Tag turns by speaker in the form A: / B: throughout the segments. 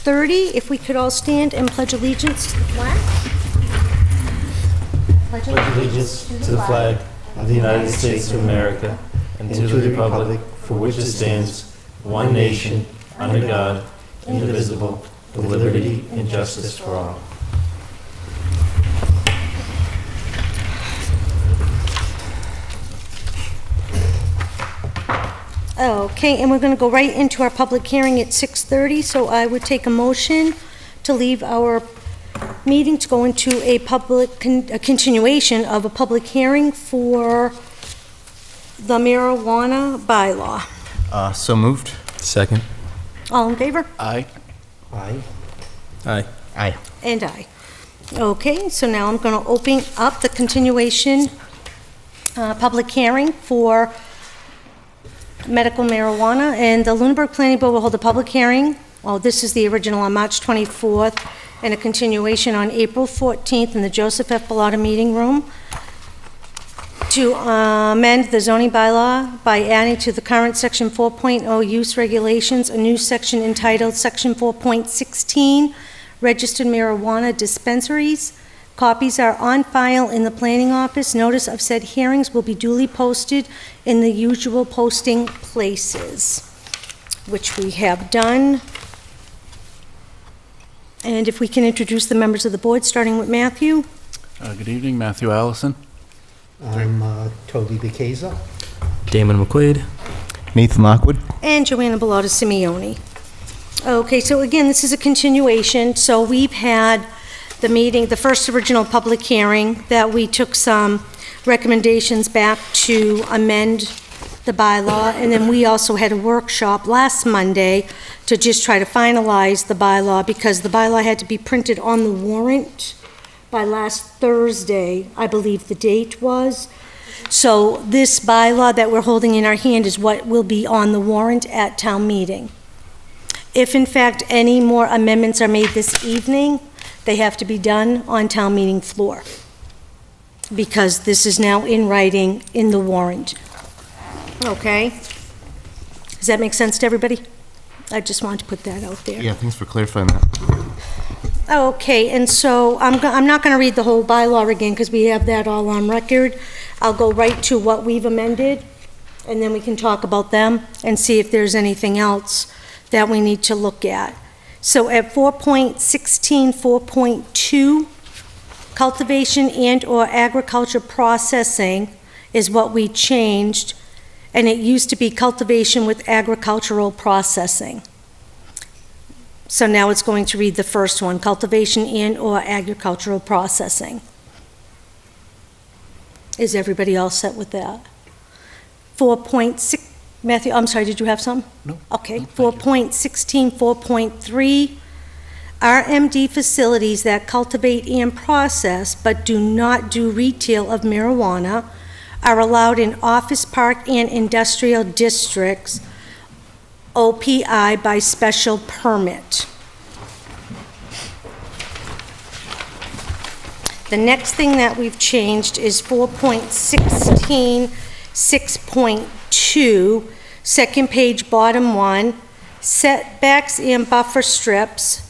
A: 6:30. If we could all stand and pledge allegiance to the flag.
B: Pledge allegiance to the flag of the United States of America and to the republic for which it stands, one nation, under God, indivisible, with liberty and justice for all.
A: Okay, and we're going to go right into our public hearing at 6:30, so I would take a motion to leave our meeting to go into a continuation of a public hearing for the marijuana bylaw.
C: So moved.
B: Second.
A: All in favor?
C: Aye.
B: Aye.
C: Aye. Aye.
A: And aye. Okay, so now I'm going to open up the continuation public hearing for medical marijuana, and the Lunenburg Planning Board will hold a public hearing. Well, this is the original on March 24th, and a continuation on April 14th in the Joseph F. Bellata Meeting Room to amend the zoning bylaw by adding to the current Section 4.0 use regulations a new section entitled Section 4.16 Registered Marijuana Dispensaries. Copies are on file in the planning office. Notice of said hearings will be duly posted in the usual posting places, which we have done. And if we can introduce the members of the board, starting with Matthew.
D: Good evening, Matthew Allison.
E: I'm Toby Bacasa.
C: Damon McQuaid. Nathan Lockwood.
A: And Joanna Bellata Simeone. Okay, so again, this is a continuation. So we've had the meeting, the first original public hearing, that we took some recommendations back to amend the bylaw, and then we also had a workshop last Monday to just try to finalize the bylaw, because the bylaw had to be printed on the warrant by last Thursday, I believe the date was. So this bylaw that we're holding in our hand is what will be on the warrant at town meeting. If in fact any more amendments are made this evening, they have to be done on town meeting floor, because this is now in writing in the warrant. Okay? Does that make sense to everybody? I just wanted to put that out there.
C: Yeah, thanks for clarifying that.
A: Okay, and so I'm not going to read the whole bylaw again, because we have that all on record. I'll go right to what we've amended, and then we can talk about them and see if there's anything else that we need to look at. So at 4.16, 4.2, cultivation and/or agriculture processing is what we changed, and it used to be cultivation with agricultural processing. So now it's going to read the first one, cultivation and/or agricultural processing. Is everybody all set with that? 4.6, Matthew, I'm sorry, did you have some?
D: No.
A: Okay,
D: No, thank you.
A: 4.16, 4.3, RMD facilities that cultivate and process but do not do retail of marijuana are allowed in office park and industrial districts, OPI, by special permit. The next thing that we've changed is 4.16, 6.2, second page, bottom one, setbacks and buffer strips,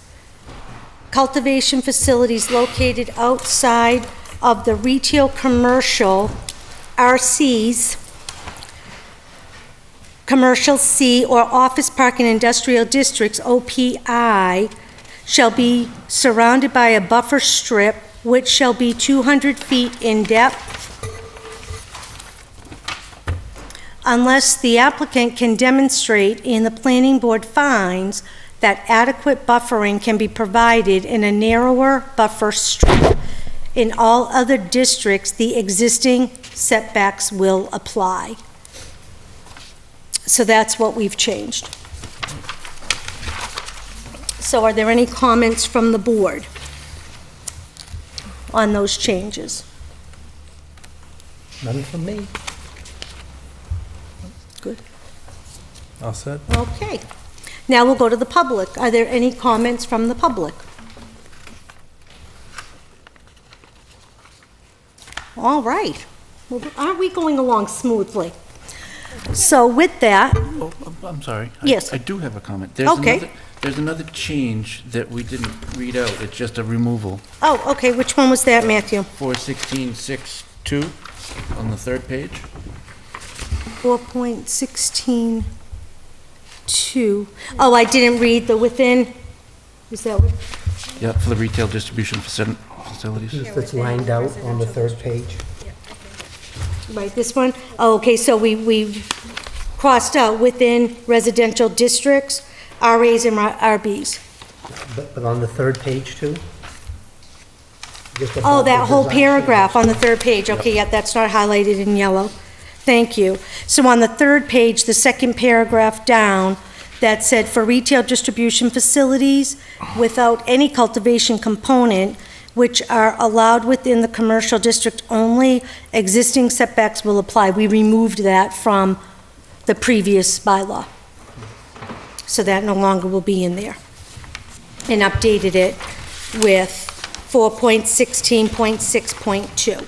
A: cultivation facilities located outside of the retail commercial RCs, commercial C, or office park and industrial districts, OPI, shall be surrounded by a buffer strip which shall be 200 feet in depth unless the applicant can demonstrate and the planning board finds that adequate buffering can be provided in a narrower buffer strip. In all other districts, the existing setbacks will apply. So that's what we've changed. So are there any comments from the board on those changes?
E: None from me.
A: Good.
B: All set?
A: Okay. Now we'll go to the public. Are there any comments from the public? All right. Well, aren't we going along smoothly? So with that,
D: Oh, I'm sorry.
A: Yes.
D: I do have a comment.
A: Okay.
D: There's another change that we didn't read out. It's just a removal.
A: oh, okay, which one was that, Matthew?
D: 416.62 on the third page.
A: 4.16.2. Oh, I didn't read the within. Is that what?
D: Yeah, for the retail distribution facilities.
E: That's lined out on the third page.
A: Right, this one? Oh, okay, so we crossed out within residential districts, RAs and RBs.
E: But on the third page too? Just
A: Oh,
E: above
A: that
E: the
A: whole
E: design
A: paragraph on the third page, okay, yeah, that's not highlighted in yellow. Thank you. So on the third page, the second paragraph down, that said, for retail distribution facilities without any cultivation component, which are allowed within the commercial district only, existing setbacks will apply. We removed that from the previous bylaw. So that no longer will be in there. And updated it with 4.16.6.2.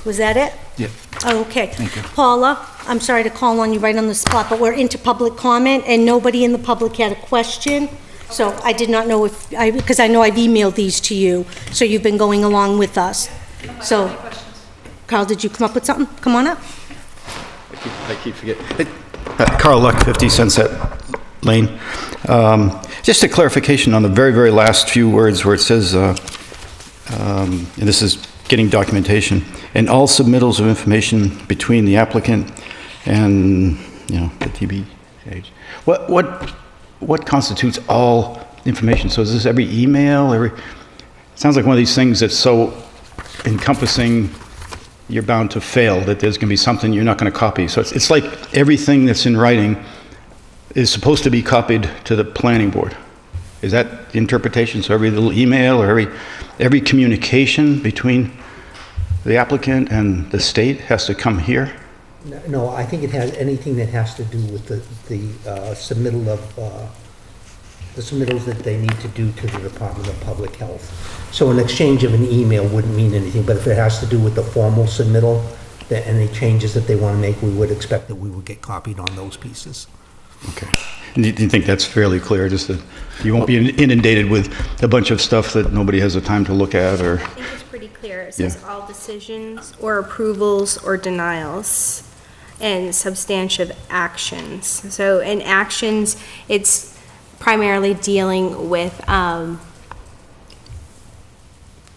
A: Was that it?
D: Yeah.
A: Oh, okay.
D: Thank you.
A: Paula, I'm sorry to call on you right on the spot, but we're into public comment, and nobody in the public had a question. So I did not know if, because I know I've emailed these to you, so you've been going along with us. So, Carl, did you come up with something? Come on up.
F: I keep forgetting. Carl Luck, 50 Sunset Lane. Just a clarification on the very, very last few words where it says, and this is getting documentation, and all submittals of information between the applicant and, the TBH. What constitutes all information? So is this every email, it sounds like one of these things that's so encompassing, you're bound to fail, that there's going to be something you're not going to copy. So it's like everything that's in writing is supposed to be copied to the planning board. Is that the interpretation? So every little email or every communication between the applicant and the state has to come here?
E: No, I think it has anything that has to do with the submittal of, the submittals that they need to do to the Department of Public Health. So an exchange of an email wouldn't mean anything, but if it has to do with the formal submittal, that any changes that they want to make, we would expect that we would get copied on those pieces.
F: Okay. And do you think that's fairly clear, just that you won't be inundated with a bunch of stuff that nobody has the time to look at, or?
G: I think it's pretty clear. It says all decisions or approvals or denials and substantive actions. So in actions, it's primarily dealing with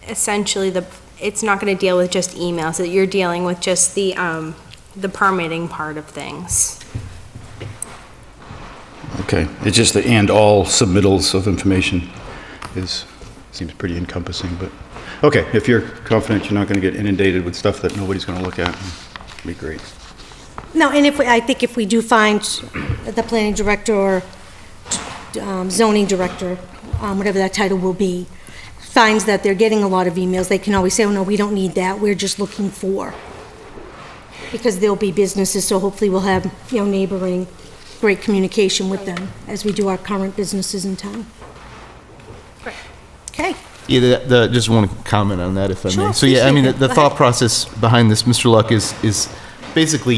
G: essentially it's not going to deal with just emails. So you're dealing with just the permitting part of things.
F: Okay, it's just the and all submittals of information seems pretty encompassing, but, okay, if you're confident you're not going to get inundated with stuff that nobody's going to look at, it'd be great.
A: No, and I think if we do find the planning director or zoning director, whatever that title will be, finds that they're getting a lot of emails, they can always say, oh, no, we don't need that, we're just looking for. Because there'll be businesses, so hopefully we'll have, neighboring, great communication with them as we do our current businesses in town. Okay.
C: Yeah, just want to comment on that if I may.
A: Sure,
C: So yeah, I
A: please
C: mean,
A: do.
C: the
A: Go
C: thought
A: ahead.
C: process behind this, Mr. Luck, is basically,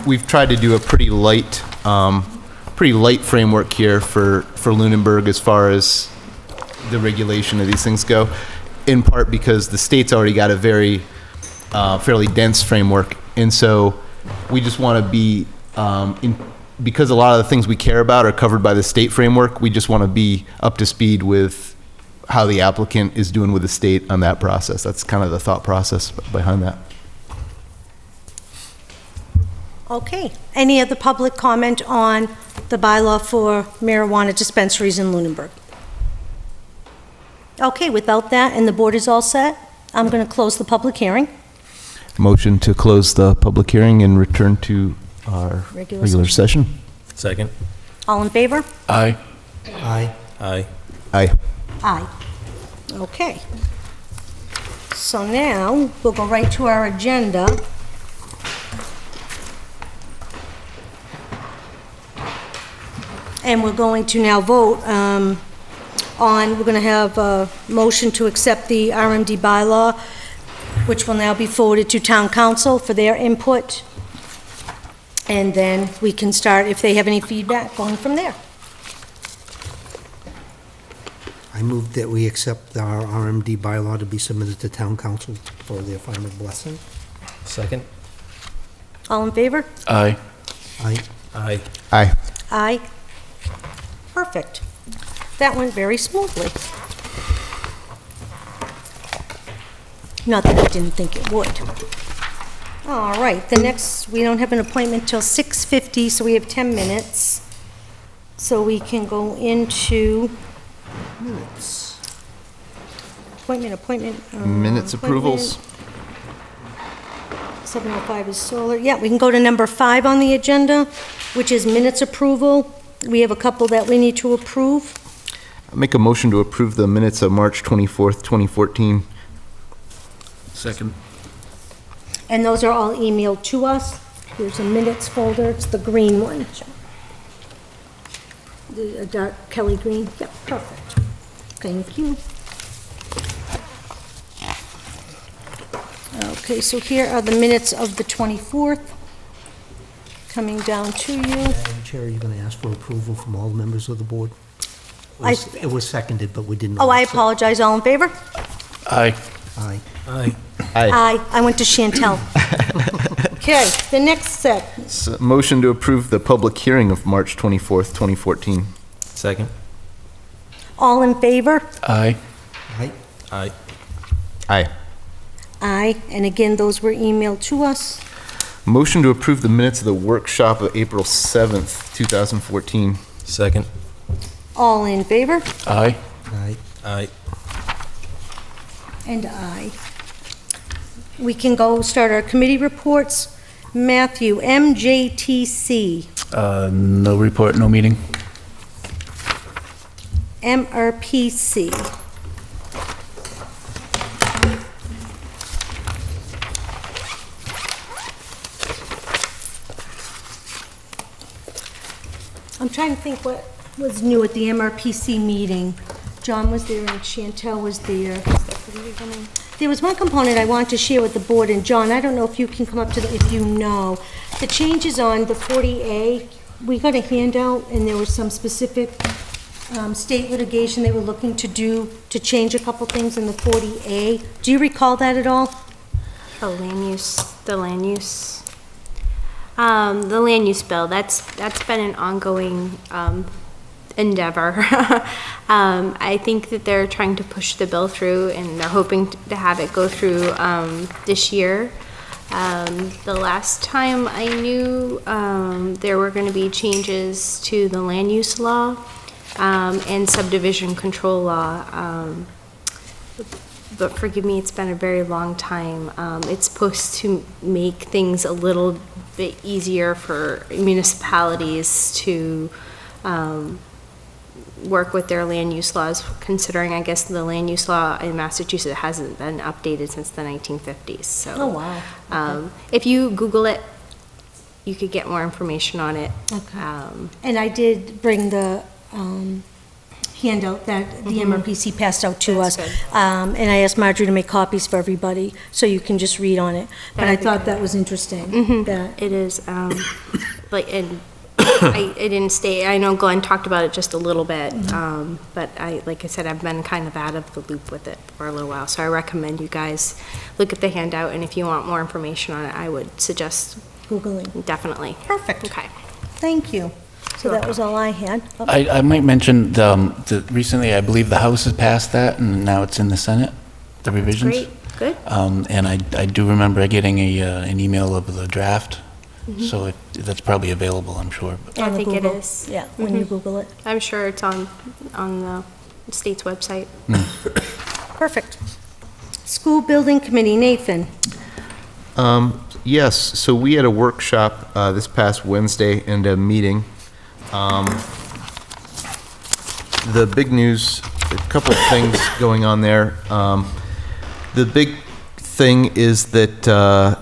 C: we've tried to do a pretty light framework here for Lunenburg as far as the regulation of these things go, in part because the state's already got a very fairly dense framework, and so we just want to be because a lot of the things we care about are covered by the state framework. We just want to be up to speed with how the applicant is doing with the state on that process. That's kind of the thought process behind that.
A: Okay. Any other public comment on the bylaw for marijuana dispensaries in Lunenburg? Okay, without that, and the board is all set, I'm going to close the public hearing.
C: Motion to close the public hearing and return to our
A: Regular
C: regular session.
B: Second.
A: All in favor?
D: Aye.
E: Aye.
B: Aye.
C: Aye.
A: Aye. Okay. So now, we'll go right to our agenda. And we're going to now vote we're going to have a motion to accept the RMD bylaw which will now be forwarded to town council for their input. And then we can start, if they have any feedback, going from there.
E: I move that we accept our RMD bylaw to be submitted to town council for their final blessing.
B: Second?
A: All in favor?
D: Aye.
E: Aye.
B: Aye.
C: Aye.
A: Aye. Perfect. That went very smoothly. Not that I didn't think it would. All right, the next, we don't have an appointment till 6:50, so we have 10 minutes. So we can go into minutes. Appointment.
C: Minutes approvals.
A: 7:05 is solar. Yeah, we can go to number 5 on the agenda, which is minutes approval. We have a couple that we need to approve.
C: I'll make a motion to approve the minutes of March 24th, 2014.
D: Second.
A: And those are all emailed to us. Here's a minutes folder, it's the green one. The dark Kelly green, yep, perfect. Thank you. Okay, so here are the minutes of the 24th, coming down to you.
E: Madam Chair, are you going to ask for approval from all members of the board? It was seconded, but we didn't.
A: Oh, I
E: announce it.
A: apologize, all in favor?
D: Aye.
E: Aye.
B: Aye.
A: Aye, I went to Chantel. Okay, the next set.
C: Motion to approve the public hearing of March 24th, 2014.
B: Second?
A: All in favor?
D: Aye.
E: Aye.
B: Aye.
C: Aye.
A: Aye, and again, those were emailed to us.
C: Motion to approve the minutes of the workshop of April 7th, 2014.
B: Second?
A: All in favor?
D: Aye.
E: Aye.
B: Aye.
A: And aye. We can go start our committee reports. Matthew, MJTC,
D: No report, no meeting.
A: MRPC. I'm trying to think what was new at the MRPC meeting. John was there and Chantel was there. There was one component I wanted to share with the board, and John, I don't know if you can come up to the, if you know. The changes on the 40A, we got a handout, and there was some specific state litigation they were looking to do to change a couple things in the 40A. Do you recall that at all?
G: The land use bill, that's been an ongoing endeavor. I think that they're trying to push the bill through, and they're hoping to have it go through this year. The last time I knew, there were going to be changes to the land use law and subdivision control law. But forgive me, it's been a very long time. It's supposed to make things a little bit easier for municipalities to work with their land use laws, considering, I guess, the land use law in Massachusetts hasn't been updated since the 1950s. So,
A: Oh, wow.
G: if you Google it, you could get more information on it.
A: Okay.
G: Um,
A: And I did bring the handout that the MRPC passed out to us.
G: That's good.
A: And I asked Marjorie to make copies for everybody, so you can just read on it. But I
G: That'd be
A: thought
G: good.
A: that was interesting, that,
G: It is, like, and I didn't stay, I know Glenn talked about it just a little bit, but like I said, I've been kind of out of the loop with it for a little while, so I recommend you guys look at the handout, and if you want more information on it, I would suggest
A: Googling.
G: definitely.
A: Perfect.
G: Okay.
A: Thank you. So that was all I had. Oh,
D: I might mention that recently, I believe the House has passed that, and now it's in the Senate, the revisions.
G: Great, good.
D: And I do remember getting an email of the draft, so that's probably available, I'm sure.
G: I
A: on the
G: think it
A: Google.
G: is.
A: Yeah, when you Google it.
G: I'm sure it's on the state's website.
A: Perfect. School Building Committee, Nathan.
C: Yes, so we had a workshop this past Wednesday and a meeting. The big news, a couple of things going on there. The big thing is that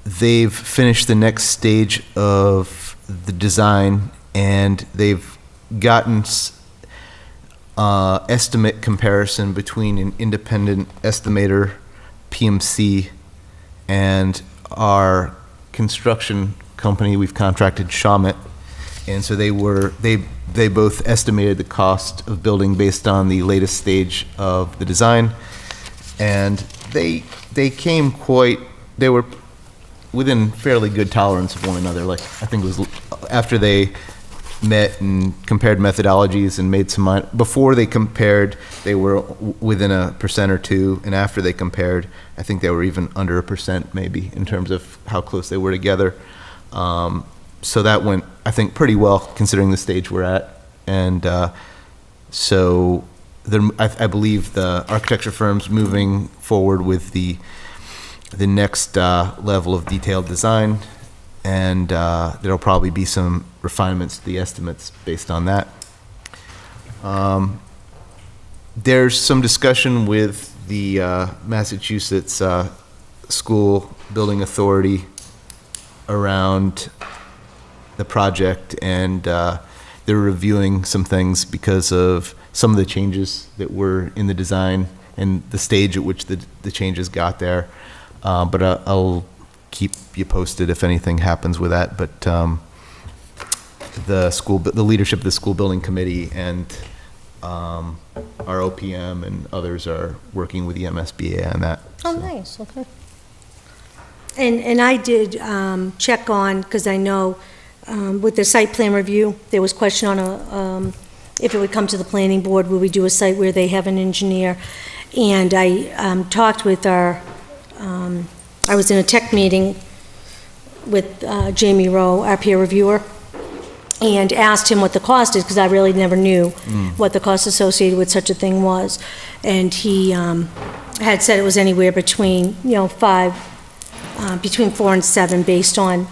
C: they've finished the next stage of the design, and they've gotten estimate comparison between an independent estimator, PMC, and our construction company, we've contracted Shawmut. And so they both estimated the cost of building based on the latest stage of the design. And they were within fairly good tolerance of one another. Like, I think it was after they met and compared methodologies and made some, before they compared, they were within 1% or 2%, and after they compared, I think they were even under 1% maybe in terms of how close they were together. So that went, I think, pretty well considering the stage we're at. And so I believe the architecture firm's moving forward with the next level of detailed design, and there'll probably be some refinements to the estimates based on that. There's some discussion with the Massachusetts School Building Authority around the project, and they're reviewing some things because of some of the changes that were in the design and the stage at which the changes got there. But I'll keep you posted if anything happens with that. But the leadership of the school building committee and our OPM and others are working with the MSBA on that.
A: Oh, nice, okay. And I did check on, because I know with the site plan review, there was question on if it would come to the planning board, would we do a site where they have an engineer? And I talked with I was in a tech meeting with Jamie Rowe, our peer reviewer, and asked him what the cost is, because I really never knew what the cost associated with such a thing was. And he had said it was anywhere between, between 4 and 7 based on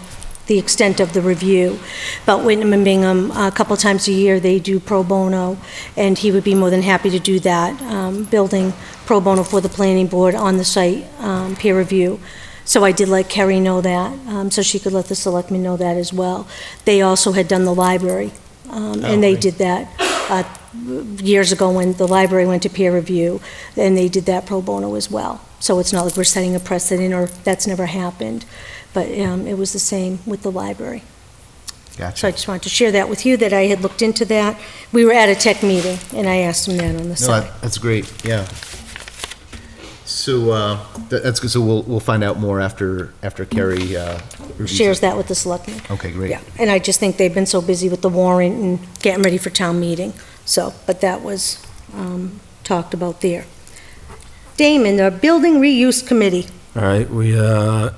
A: the extent of the review. But Whitney and Bingham, a couple times a year, they do pro bono, and he would be more than happy to do that, building pro bono for the planning board on the site peer review. So I did let Kerry know that, so she could let the selectmen know that as well. They also had done the library, and they did that years ago when the library went to peer review, and they did that pro bono as well. So it's not like we're setting a precedent, or that's never happened, but it was the same with the library.
C: Gotcha.
A: So I just wanted to share that with you, that I had looked into that. We were at a tech meeting, and I asked them that on the site.
C: That's great, yeah. So that's good. So we'll find out more after Kerry reviews
A: Shares
C: it.
A: that with the selectmen.
C: Okay, great.
A: Yeah, and I just think they've been so busy with the warrant and getting ready for town meeting. So, but that was talked about there. Damon, the Building Reuse Committee.
B: All right, we are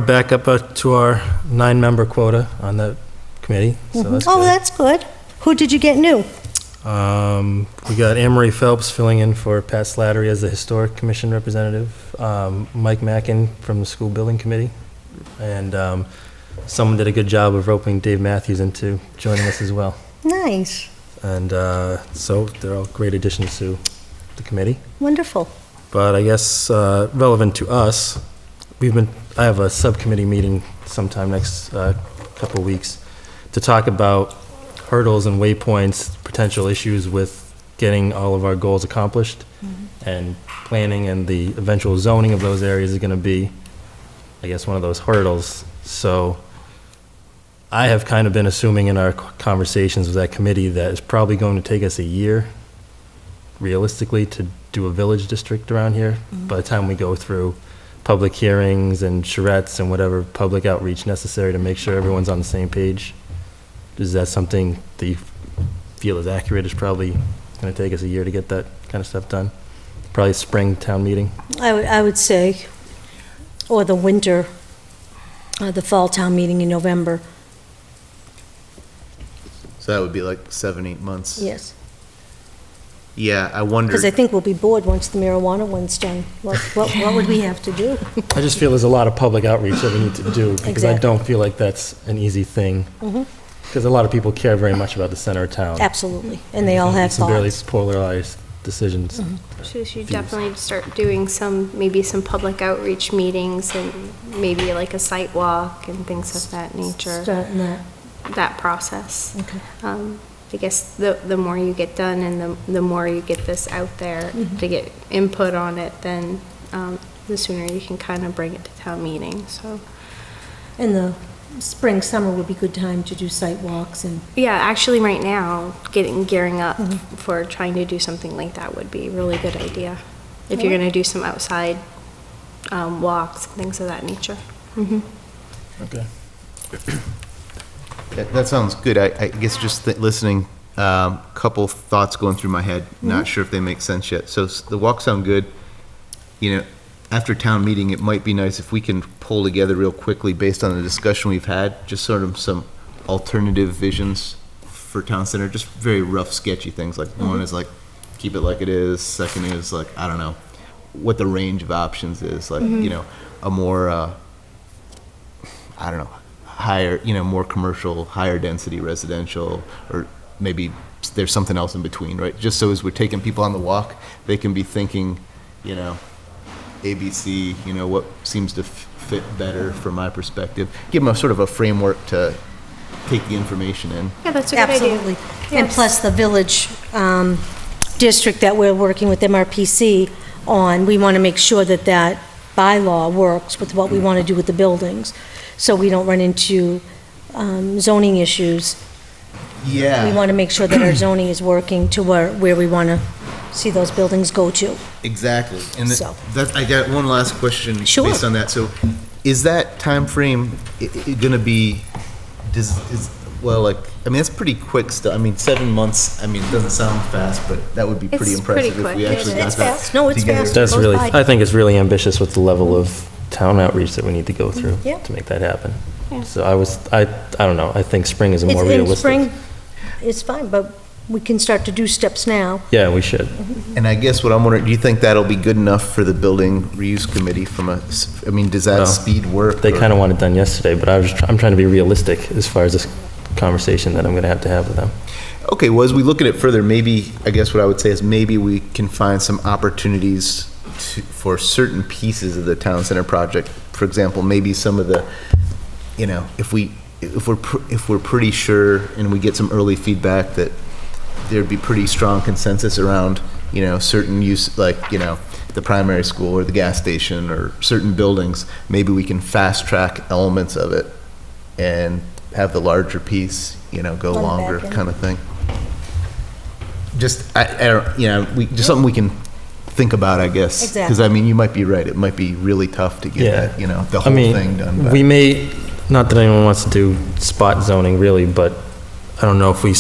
B: back up to our 9-member quota on the committee, so that's
A: Oh,
B: good.
A: that's good. Who did you get new?
B: We got Anne Marie Phelps filling in for Pat Slattery as the Historic Commission representative, Mike Mackin from the School Building Committee, and someone did a good job of roping Dave Matthews into joining us as well.
A: Nice,
B: And so they're all great additions to the committee.
A: wonderful.
B: But I guess relevant to us, I have a subcommittee meeting sometime next couple weeks to talk about hurdles and waypoints, potential issues with getting all of our goals accomplished, and planning and the eventual zoning of those areas is going to be, I guess, one of those hurdles. So I have kind of been assuming in our conversations with that committee that it's probably going to take us a year, realistically, to do a village district around here. By the time we go through public hearings and charrettes and whatever public outreach necessary to make sure everyone's on the same page. Is that something that you feel is accurate? It's probably going to take us a year to get that kind of stuff done. Probably spring town meeting.
A: I would say, or the winter, the fall town meeting in November.
C: So that would be like 7-8 months.
A: Yes,
C: Yeah, I wonder.
A: because I think we'll be bored once the marijuana one's done. What would we have to do?
B: I just feel there's a lot of public outreach that we need to do because I
A: Exactly.
B: don't feel like that's an easy thing. Because a lot of people care very much about the center of town.
A: Absolutely, and they all have
B: Some fairly
A: thoughts.
B: polarized decisions.
G: So you should definitely start doing maybe some public outreach meetings and maybe like a site walk and things of that nature,
A: Starting that.
G: that process.
A: Okay.
G: I guess the more you get done and the more you get this out there to get input on it, then the sooner you can kind of bring it to town meeting, so.
A: And the spring, summer would be good time to do site walks and,
G: Yeah, actually, right now, gearing up for trying to do something like that would be a really good idea. If you're gonna do some outside walks, things of that nature.
D: Okay.
C: That sounds good. I guess just listening, couple thoughts going through my head, not sure if they make sense yet. So the walks sound good. You know, after town meeting, it might be nice if we can pull together real quickly based on the discussion we've had, just sort of some alternative visions for town center, just very rough, sketchy things. Like one is like, keep it like it is. Second is like, I don't know, what the range of options is. Like, you know, a more, I don't know, higher, you know, more commercial, higher density residential, or maybe there's something else in between, right? Just so as we're taking people on the walk, they can be thinking, you know, ABC, you know, what seems to fit better from my perspective. Give them a sort of a framework to take the information in.
G: Yeah, that's a good idea.
A: absolutely. And plus the village district that we're working with MRPC on, we want to make sure that that bylaw works with what we want to do with the buildings, so we don't run into zoning issues.
C: Yeah.
A: We want to make sure that our zoning is working to where we want to see those buildings go to.
C: Exactly. And
A: So.
C: I got one last question
A: Sure.
C: based on that. So is that timeframe going to be, well, like, I mean, it's pretty quick stuff. I mean, 7 months, I mean, it doesn't sound fast, but that would be pretty
G: It's pretty
C: impressive if we
G: quick.
C: actually got
A: It's
C: that
A: fast. No, it's
C: together.
A: fast.
H: That's
A: Goes
H: really,
A: by.
H: I think it's really ambitious with the level of town outreach that we need to go through
A: Yeah.
H: to make that happen.
G: Yeah.
H: So I don't know, I think spring is a more
A: It's in
H: realistic.
A: spring, it's fine, but we can start to do steps now.
H: Yeah, we should.
C: And I guess what I'm wondering, do you think that'll be good enough for the building reuse committee I mean, does that
H: Well,
C: speed work?
H: They
C: or-
H: kind of want it done yesterday, but I'm trying to be realistic as far as this conversation that I'm going to have with them.
C: Okay, well, as we look at it further, maybe, I guess what I would say is maybe we can find some opportunities for certain pieces of the town center project. For example, maybe some of the, you know, if we're pretty sure and we get some early feedback that there'd be pretty strong consensus around, you know, certain use, like, you know, the primary school or the gas station or certain buildings, maybe we can fast track elements of it and have the larger piece, you know, go
A: On the back
C: longer
A: end.
C: kind of thing. Just, I don't, you know, just something we can think about, I guess. Because,
A: Exactly.
C: I mean, you might be right. It might be really tough to get
H: Yeah.
C: that, you know, the
H: I
C: whole
H: mean,
C: thing done. by-
H: we may, not that anyone wants to do spot zoning really, but I don't know if we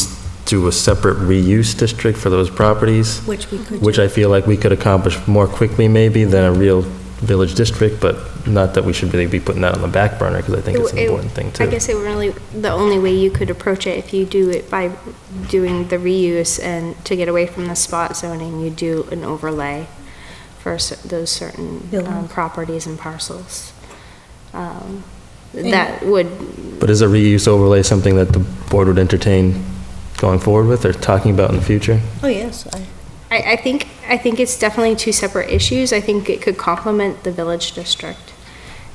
H: do a separate reuse district for those properties,
A: Which we could
H: which
A: do.
H: I feel like we could accomplish more quickly maybe than a real village district, but not that we should really be putting that on the back burner, because I think it's an important thing too.
G: I guess it really, the only way you could approach it, if you do it by doing the reuse and to get away from the spot zoning, you do an overlay for those certain
A: Buildings.
G: properties and parcels. That would,
H: But is a reuse overlay something that the board would entertain going forward with or talking about in the future?
A: Oh, yes,
G: I think it's definitely two separate issues. I think it could complement the village district.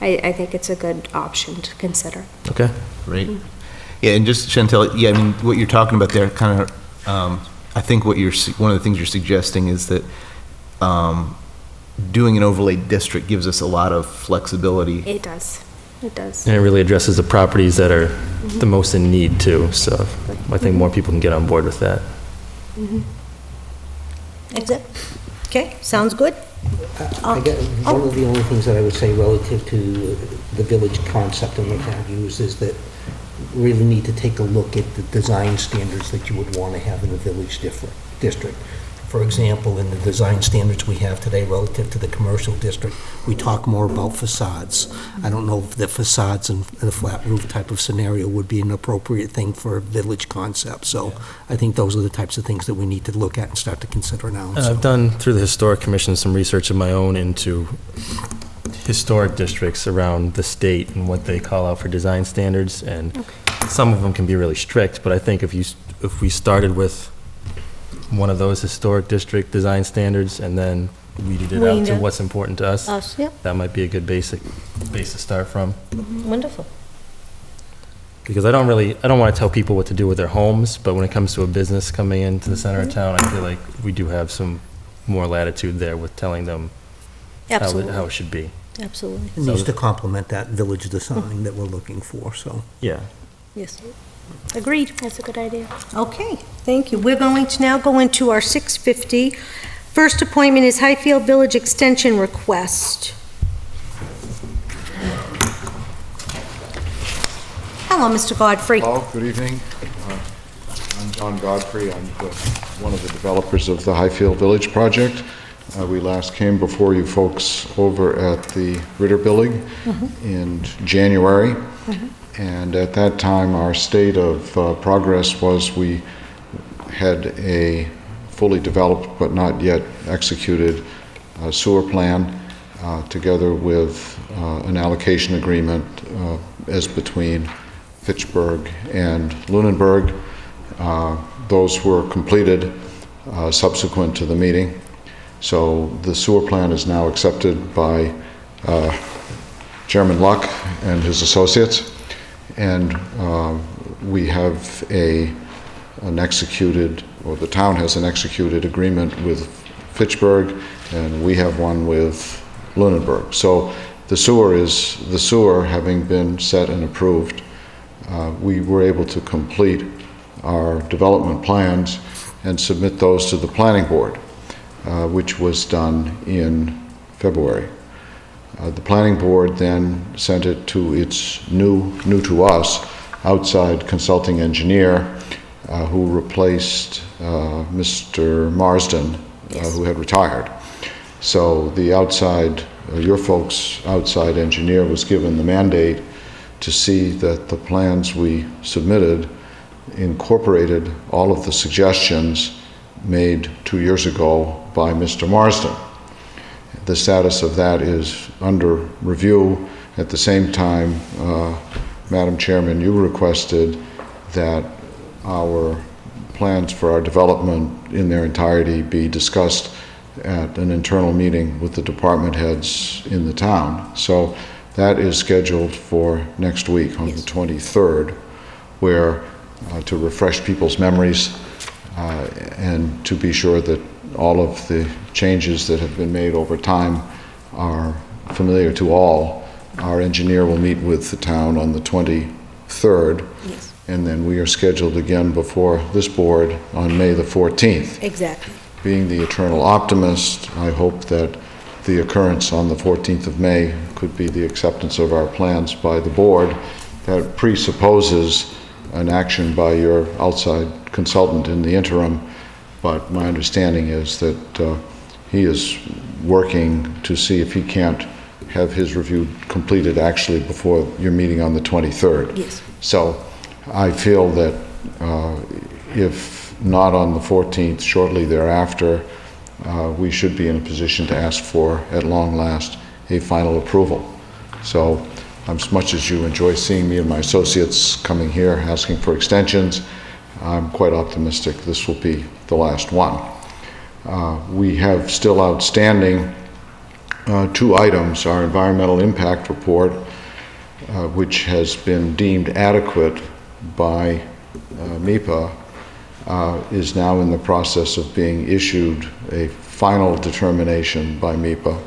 G: I think it's a good option to consider.
H: Okay.
C: Right. Yeah, and just Chantel, yeah, I mean, what you're talking about there, kind of, I think one of the things you're suggesting is that doing an overlay district gives us a lot of flexibility.
G: It does. It does.
H: And it really addresses the properties that are the most in need too, so I think more people can get on board with that.
A: Okay, sounds good.
E: I get, one of the only things that I would say relative to the village concept and what have you is that we really need to take a look at the design standards that you would want to have in the village district. For example, in the design standards we have today relative to the commercial district, we talk more about facades. I don't know if the facades in a flat roof type of scenario would be an appropriate thing for a village concept. So I think those are the types of things that we need to look at and start to consider now.
H: And I've done, through the Historic Commission, some research of my own into historic districts around the state and what they call out for design standards, and some of them can be really strict, but I think if we started with one of those historic district design standards and then weeded it out
A: Weaned
H: to
A: it.
H: what's important to us,
A: Us, yeah,
H: that might be a good base to start from.
A: wonderful.
H: Because I don't want to tell people what to do with their homes, but when it comes to a business coming into the center of town, I feel like we do have some more latitude there with telling them
A: Absolutely.
H: how it should be.
A: Absolutely.
E: It needs to complement that village design that we're looking for, so.
H: Yeah.
A: Yes. Agreed.
G: That's a good idea.
A: Okay, thank you. We're going to now go into our 6:50. First appointment is Highfield Village Extension Request. Hello, Mr. Godfrey.
I: Hello, good evening. I'm John Godfrey. I'm one of the developers of the Highfield Village project. We last came before you folks over at the Ritter Building in January. And at that time, our state of progress was we had a fully developed but not yet executed sewer plan together with an allocation agreement as between Fitchburg and Lunenburg. Those were completed subsequent to the meeting. So the sewer plan is now accepted by Chairman Luck and his associates. And we have an executed, or the town has an executed agreement with Fitchburg, and we have one with Lunenburg. So the sewer having been set and approved, we were able to complete our development plans and submit those to the planning board, which was done in February. The planning board then sent it to its new to us, outside consulting engineer who replaced Mr. Marsden, who had retired. So the outside, your folks' outside engineer was given the mandate to see that the plans we submitted incorporated all of the suggestions made 2 years ago by Mr. Marsden. The status of that is under review. At the same time, Madam Chairman, you requested that our plans for our development in their entirety be discussed at an internal meeting with the department heads in the town. So that is scheduled for next week on the 23rd, where to refresh people's memories and to be sure that all of the changes that have been made over time are familiar to all. Our engineer will meet with the town on the 23rd.
A: Yes.
I: And then we are scheduled again before this board on May the 14th.
A: Exactly.
I: Being the eternal optimist, I hope that the occurrence on the 14th of May could be the acceptance of our plans by the board. That presupposes an action by your outside consultant in the interim, but my understanding is that he is working to see if he can't have his review completed actually before your meeting on the 23rd.
A: Yes.
I: So I feel that if not on the 14th, shortly thereafter, we should be in a position to ask for, at long last, a final approval. So as much as you enjoy seeing me and my associates coming here asking for extensions, I'm quite optimistic this will be the last one. We have still outstanding 2 items. Our environmental impact report, which has been deemed adequate by MEPA, is now in the process of being issued a final determination by MEPA.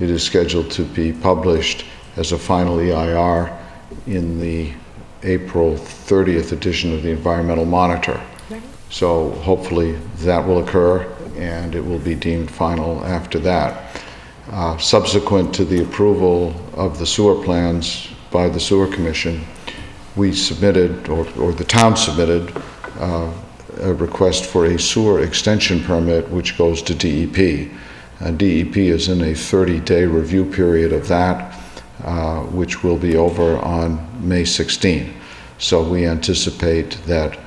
I: It is scheduled to be published as a final EIR in the April 30th edition of the Environmental Monitor. Right. So hopefully that will occur and it will be deemed final after that. Subsequent to the approval of the sewer plans by the Sewer Commission, we submitted, or the town submitted, a request for a sewer extension permit which goes to DEP. DEP is in a 30-day review period of that, which will be over on May 16. So we anticipate that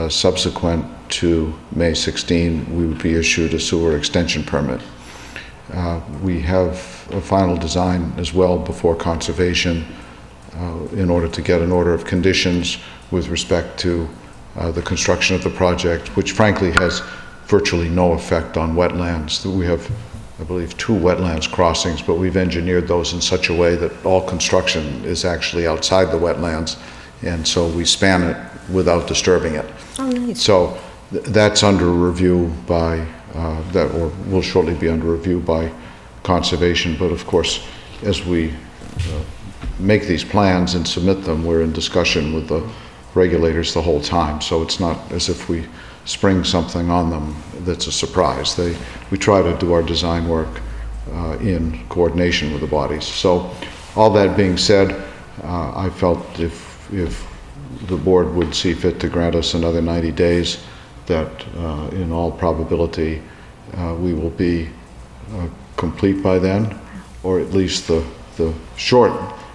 I: subsequent to May 16, we would be issued a sewer extension permit. We have a final design as well before Conservation in order to get an order of conditions with respect to the construction of the project, which frankly has virtually no effect on wetlands. We have, I believe, 2 wetlands crossings, but we've engineered those in such a way that all construction is actually outside the wetlands, and so we span it without disturbing it.
A: Oh, nice.
I: So that's under review by, or will shortly be under review by conservation, but of course, as we make these plans and submit them, we're in discussion with the regulators the whole time, so it's not as if we spring something on them that's a surprise. We try to do our design work in coordination with the bodies. So all that being said, I felt if the board would see fit to grant us another 90 days, that in all probability we will be complete by then, or at least the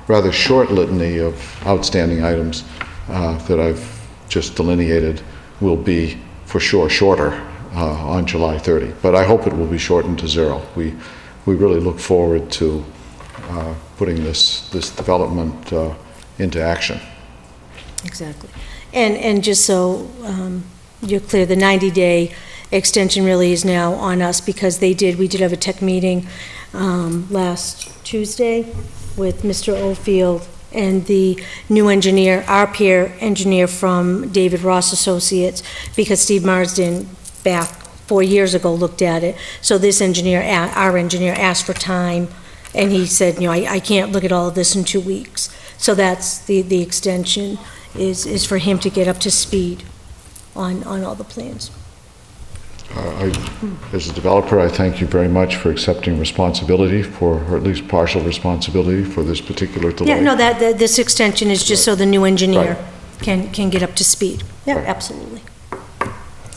I: rather short litany of outstanding items that I've just delineated will be for sure shorter on July 30. But I hope it will be shortened to 0. We really look forward to putting this development into action.
A: Exactly. And just so you're clear, the 90-day extension really is now on us, because we did have a tech meeting last Tuesday with Mr. Oldfield and the new engineer, our peer engineer from David Ross Associates, because Steve Marsden back 4 years ago looked at it. So this engineer, our engineer, asked for time, and he said, I can't look at all of this in 2 weeks. So that's the extension is for him to get up to speed on all the plans.
I: As a developer, I thank you very much for accepting responsibility for, or at least partial responsibility for this particular delay.
A: Yeah, no, this extension is just so the new engineer
I: Right.
A: can get up to speed. Yeah,
I: Right.
A: absolutely.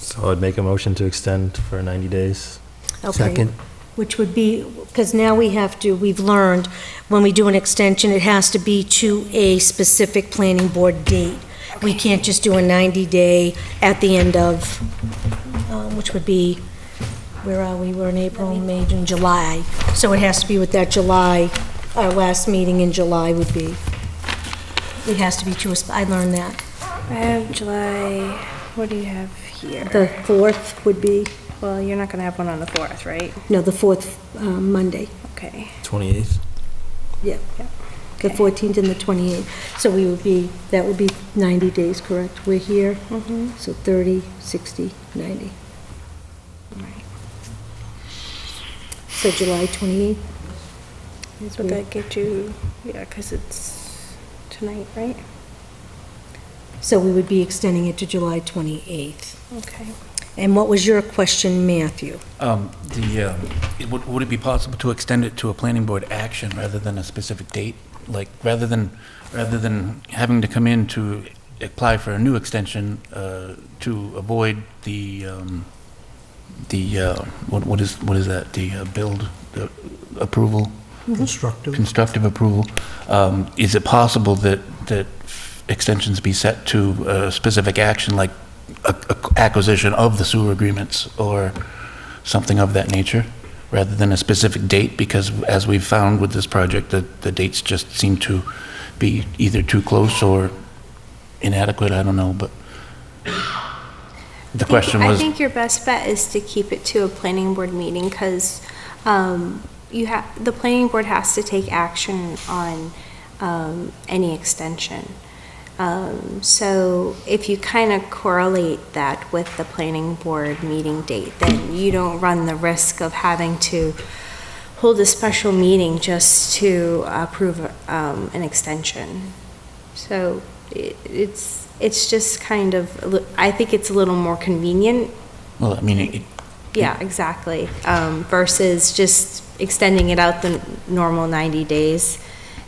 H: So I'd make a motion to extend for 90 days.
A: Okay.
E: Second.
A: Which would be, because now we've learned, when we do an extension, it has to be to a specific planning board date. We can't just do a 90-day at the end of, which would be, where are we? We're in April, May, June, July. So it has to be with that July, our last meeting in July would be. It has to be I learned that.
G: I have July, what do you have here?
A: The 4th would be,
G: Well, you're not gonna have one on the 4th, right?
A: no, the 4th Monday.
G: Okay.
H: 28th?
A: Yeah. The 14th and the 28th. So that would be 90 days, correct? We're here, so 30, 60, 90.
G: Right.
A: So July 28th?
G: Would that get you, yeah, because it's tonight, right?
A: So we would be extending it to July 28th.
G: Okay.
A: And what was your question, Matthew?
D: Would it be possible to extend it to a planning board action rather than a specific date? Like, rather than having to come in to apply for a new extension, to avoid what is that? The build approval? Constructive approval. Is it possible that extensions be set to a specific action, like acquisition of the sewer agreements or something of that nature, rather than a specific date? Because as we've found with this project, the dates just seem to be either too close or inadequate. I don't know, but the question
G: I
D: was...
G: think your best bet is to keep it to a planning board meeting, because the planning board has to take action on any extension. So if you kind of correlate that with the planning board meeting date, then you don't run the risk of having to hold a special meeting just to approve an extension. So it's just kind of, I think it's a little more convenient.
D: Well, I mean,
G: Yeah, exactly. Versus just extending it out the normal 90 days.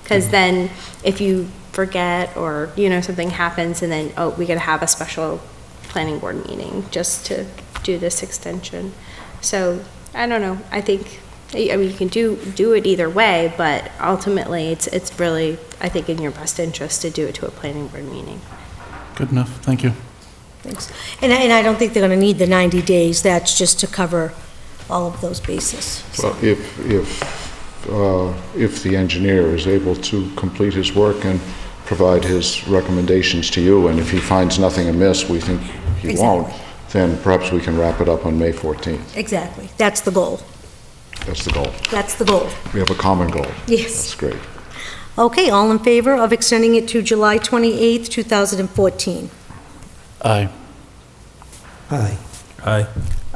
G: Because then if you forget or, something happens and then, we got to have a special planning board meeting just to do this extension. So, I don't know. I think, you can do it either way, but ultimately it's really, I think, in your best interest to do it to a planning board meeting.
D: good enough. Thank you.
A: Thanks. And I don't think they're going to need the 90 days. That's just to cover all of those bases.
I: Well, if the engineer is able to complete his work and provide his recommendations to you, and if he finds nothing amiss, we think he
A: Exactly.
I: won't, then perhaps we can wrap it up on May 14th.
A: Exactly. That's the goal.
I: That's the goal.
A: That's the goal.
I: We have a common goal.
A: Yes.
I: That's great.
A: Okay, all in favor of extending it to July 28th, 2014?
D: Aye.
E: Aye.
H: Aye.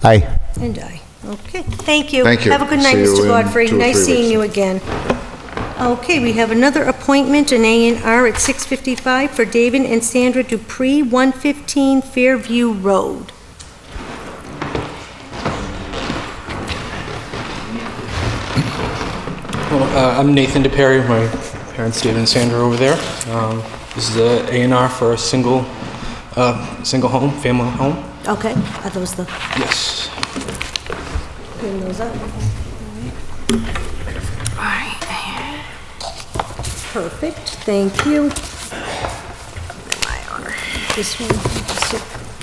C: Aye.
A: And I. Okay, thank you.
I: Thank you.
A: Have a good night,
I: See you
A: Mr.
I: in
A: Godfrey.
I: 2 or 3
A: Nice seeing
I: weeks.
A: you again. Okay, we have another appointment, an A&R at 655 for David and Sandra Dupree, 115 Fairview Road.
J: Well, I'm Nathan DePerry, my parents David and Sandra over there. This is a A&R for a single home, family home.
A: Okay, are those the,
J: Yes.
A: bring those up? Perfect, thank you. This one,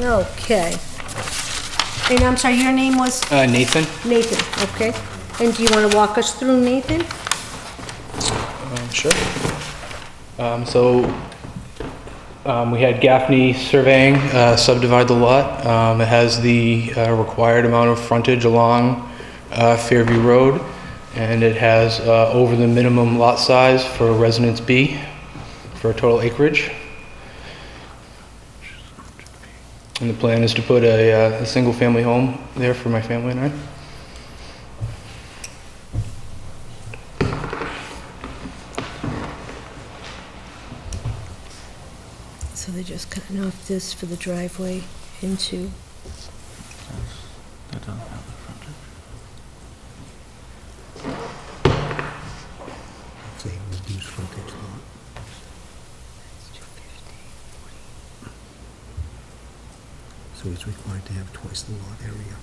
A: okay. And I'm sorry, your name was?
J: Nathan?
A: Nathan, okay. And do you want to walk us through, Nathan?
J: Sure. We had Gaffney Surveying subdivide the lot. It has the required amount of frontage along Fairview Road, and it has over the minimum lot size for Residence B for a total acreage. And the plan is to put a single-family home there for my family and I.
A: So they're just cutting off this for the driveway into,
D: That doesn't have the frontage.
E: It's a reduced frontage lot. So he's required to have twice the lot area.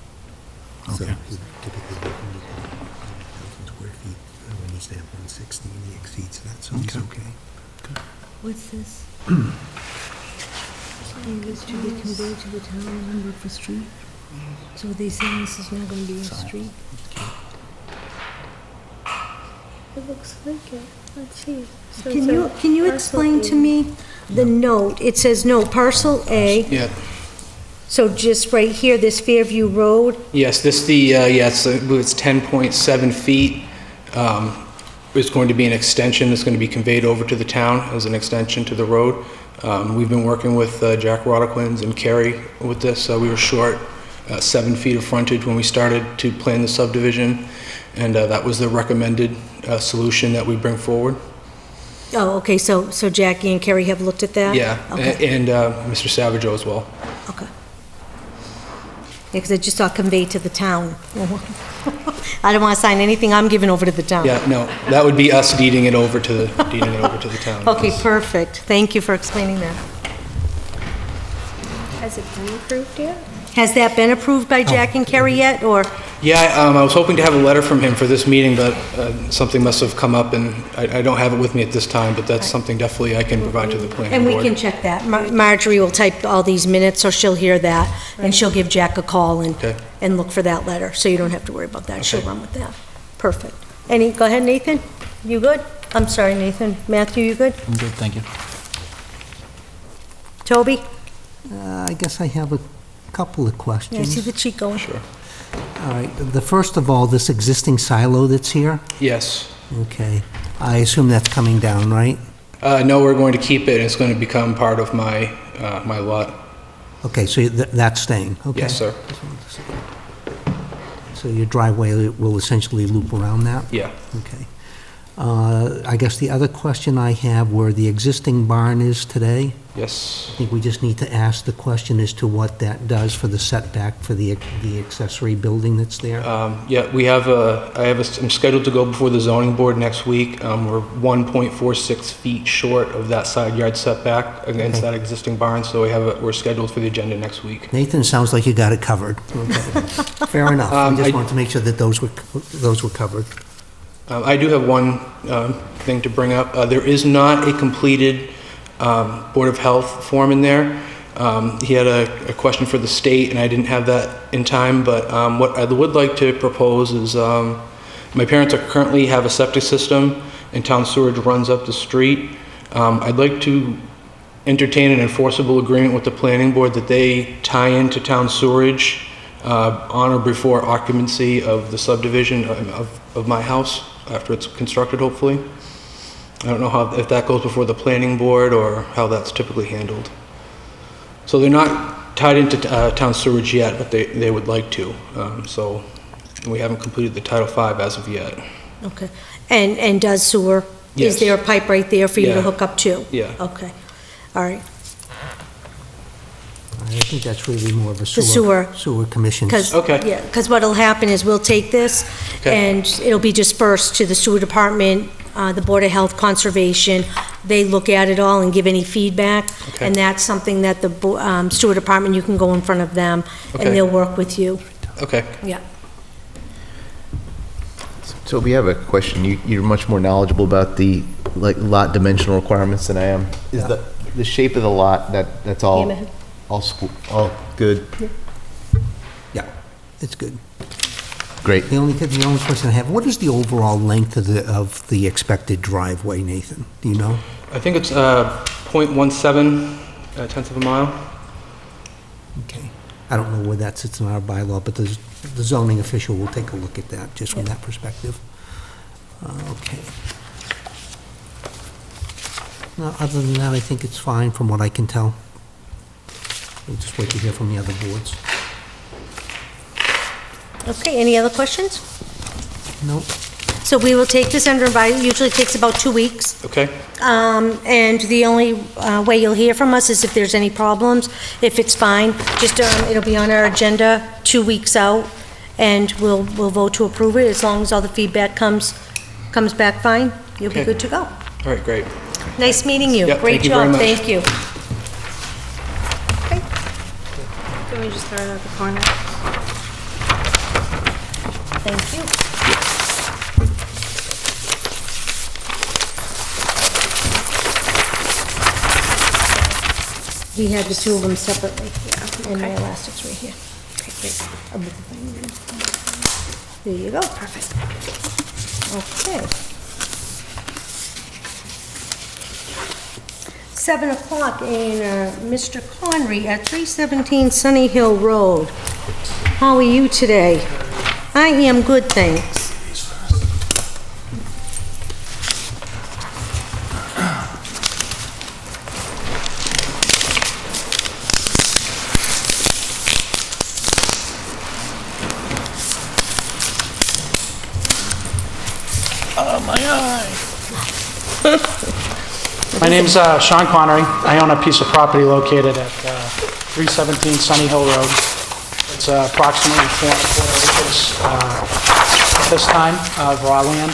E: So
D: Okay.
E: he typically would need 100,000 square feet, and he needs to have 160, and he exceeds that, so he's okay.
A: what's this? Is to be conveyed to the town on Brookfield Street? So are they saying this is not going to be a street?
G: It looks like it. Let's see. So
A: Can
G: it's
A: you,
G: a
A: can you
G: parcel
A: explain to
G: A.
A: me the note? It says no, parcel A,
J: Yeah.
A: so just right here, this Fairview Road,
J: Yes, I believe it's 10.7 feet. It's going to be an extension that's going to be conveyed over to the town as an extension to the road. We've been working with Jack Rodoquins and Kerry with this. We were short 7 feet of frontage when we started to plan the subdivision, and that was the recommended solution that we bring forward.
A: oh, okay, so Jackie and Kerry have looked at that?
J: Yeah,
A: Okay,
J: and Mr. Savageau as well.
A: okay. Yeah, because I just saw conveyed to the town. I don't want to sign anything I'm giving over to the town.
J: Yeah, no, that would be us deeding it over to the town.
A: Okay, perfect. Thank you for explaining that.
G: Has it been approved yet?
A: Has that been approved by Jack and Kerry yet, or?
J: Yeah, I was hoping to have a letter from him for this meeting, but something must have come up, and I don't have it with me at this time, but that's something definitely I can provide to the planning
A: And
J: board.
A: we can check that. Marjorie will type all these minutes, so she'll hear that, and she'll give Jack a call
J: Okay.
A: and look for that letter, so you don't have to worry about that. She'll
J: Okay.
A: run with that. Perfect. Go ahead, Nathan. You good? I'm sorry, Nathan. Matthew, you good?
D: I'm good, thank you.
A: Toby?
E: I guess I have a couple of
A: Yeah, I
E: questions.
A: see the cheek going.
J: Sure.
E: All right, the first of all, this existing silo that's here,
J: Yes.
E: okay, I assume that's coming down, right?
J: No, we're going to keep it, and it's going to become part of my lot.
E: Okay, so that's staying, okay?
J: Yes, sir.
E: So your driveway will essentially loop around that?
J: Yeah.
E: Okay. I guess the other question I have, where the existing barn is today,
J: Yes.
E: I think we just need to ask the question as to what that does for the setback for the accessory building that's there.
J: Yeah, I'm scheduled to go before the zoning board next week. We're 1.46 feet short of that side yard setback against
E: Okay.
J: that existing barn, so we're scheduled for the agenda next week.
E: Nathan, sounds like you got it covered. Okay. Fair enough. I just
J: I-
E: wanted to make sure that those were covered.
J: I do have one thing to bring up. There is not a completed Board of Health form in there. He had a question for the state, and I didn't have that in time, but what I would like to propose is, my parents currently have a septic system, and town sewage runs up the street. I'd like to entertain an enforceable agreement with the planning board that they tie into town sewerage on or before occupancy of the subdivision of my house, after it's constructed, hopefully. I don't know if that goes before the planning board or how that's typically handled. So they're not tied into town sewerage yet, but they would like to. So we haven't completed the Title V as of yet.
A: Okay. And does sewer?
J: Yes.
A: Is there a pipe right there for you to
J: Yeah.
A: hook up to?
J: Yeah.
A: Okay. All right.
E: I think that's really more of a
A: sewer-
E: sewer commission.
A: Because,
J: Okay.
A: yeah, because what'll happen is we'll take this,
J: Okay.
A: and it'll be dispersed to the sewer department, the Board of Health Conservation. They look at it all and give any feedback,
J: Okay.
A: and that's something that the sewer department, you can go in front of them,
J: Okay.
A: and they'll work with you.
J: Okay.
A: Yeah.
C: So we have a question. You're much more knowledgeable about the, like, lot dimensional requirements than I am. Is the shape of the lot, that's all,
A: Hammerhead.
C: all good?
E: Yeah, it's good.
C: Great.
E: The only question I have, what is the overall length of the expected driveway, Nathan? Do you know?
J: I think it's 0.17 tenths of a mile.
E: Okay. I don't know where that sits in our bylaw, but the zoning official will take a look at that, just from that perspective. Okay. No, other than that, I think it's fine from what I can tell. We'll just wait to hear from the other boards.
A: Okay, any other questions?
E: Nope.
A: So we will take this under advisement, usually takes about 2 weeks.
J: Okay.
A: And the only way you'll hear from us is if there's any problems. If it's fine, just, it'll be on our agenda 2 weeks out, and we'll vote to approve it. As long as all the feedback comes back fine, you'll be
J: Okay.
A: good to go.
J: All right, great.
A: Nice meeting you.
J: Yep,
A: Great
J: thank you very
A: job,
J: much.
A: thank you.
G: Can we just throw it out the corner?
A: Thank you. We had the two of them separately, and my elastics right here. Okay, great. There you go. Perfect. Okay. 7 o'clock, and Mr. Conry at 317 Sunny Hill Road. How are you today? I am good, thanks.
K: My name's Sean Connery. I own a piece of property located at 317 Sunny Hill Road. It's approximately 4.25 acres at this time of raw land,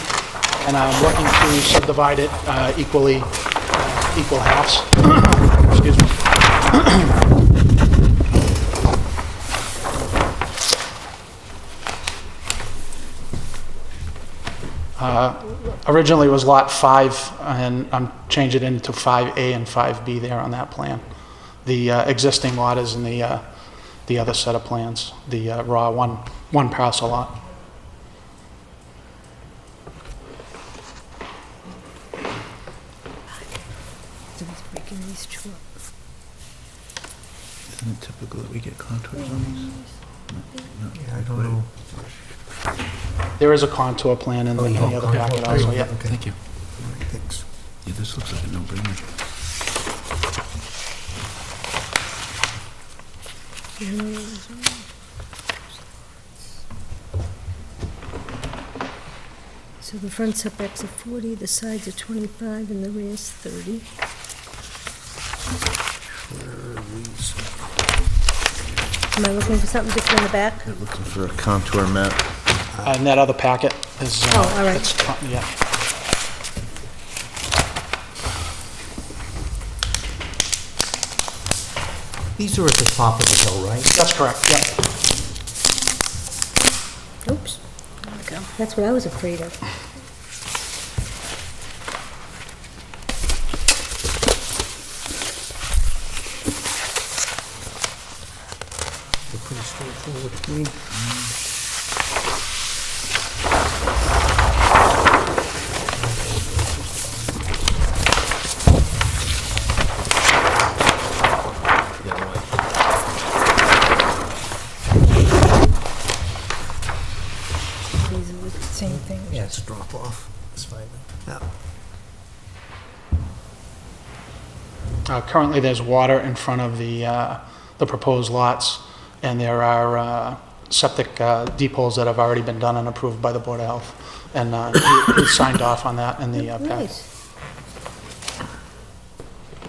K: and I'm looking to subdivide it equally, equal halves. Excuse me. Originally it was Lot 5, and I'm changing it into 5A and 5B there on that plan. The existing lot is in the other set of plans, the raw one parcel lot.
D: Isn't it typical that we get contours on these?
E: Yeah, I don't know.
K: There is a contour plan in the other packet also, yeah.
D: Thank you.
E: Thanks.
D: Yeah, this looks like a no-brainer.
A: So the front setbacks are 40, the sides are 25, and the rear's 30. Am I looking for something different in the back?
C: They're looking for a contour map.
K: And that other packet is...
A: Oh, all right.
K: Yeah.
E: These are at the top of the hill, right?
K: That's correct, yeah.
A: Oops. There we go. That's what I was afraid of.
E: They're pretty straightforward to me. that's a drop off.
B: That's fine.
E: Yeah.
K: Currently, there's water in front of the proposed lots, and there are septic depots that have already been done and approved by the Board of Health, and he signed off on that in the pack.
A: Nice.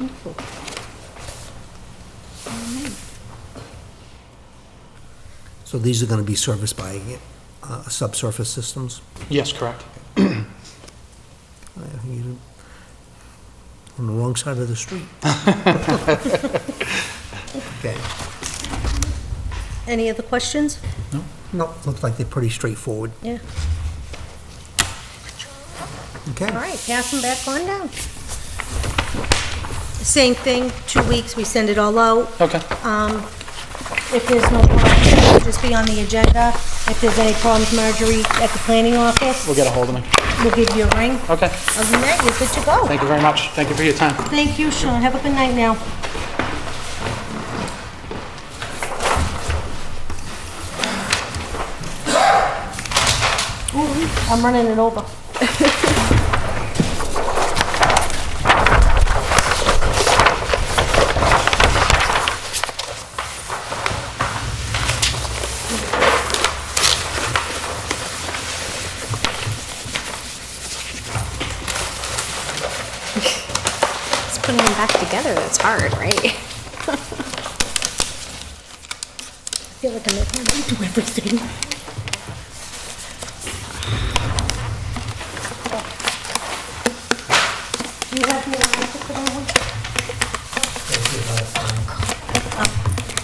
A: Wonderful.
E: So these are going to be serviced by subsurface systems?
K: Yes, correct.
E: You're on the wrong side of the street. Okay.
A: Any other questions?
E: No, looks like they're pretty straightforward.
A: Yeah.
E: Okay.
A: All right, pass them back on down. Same thing, 2 weeks, we send it all out.
K: Okay.
A: If there's no problems, it'll just be on the agenda. If there's any problems, Marjorie, at the planning office,
K: We'll get a hold of me.
A: we'll give you a ring.
K: Okay.
A: Other than that, you're good to go.
K: Thank you very much. Thank you for your time.
A: Thank you, Sean. Have a good night now. Ooh, I'm running it over.
G: It's putting them back together that's hard, right?
A: I feel like I'm at home. I do everything. Do you have your answer for that one?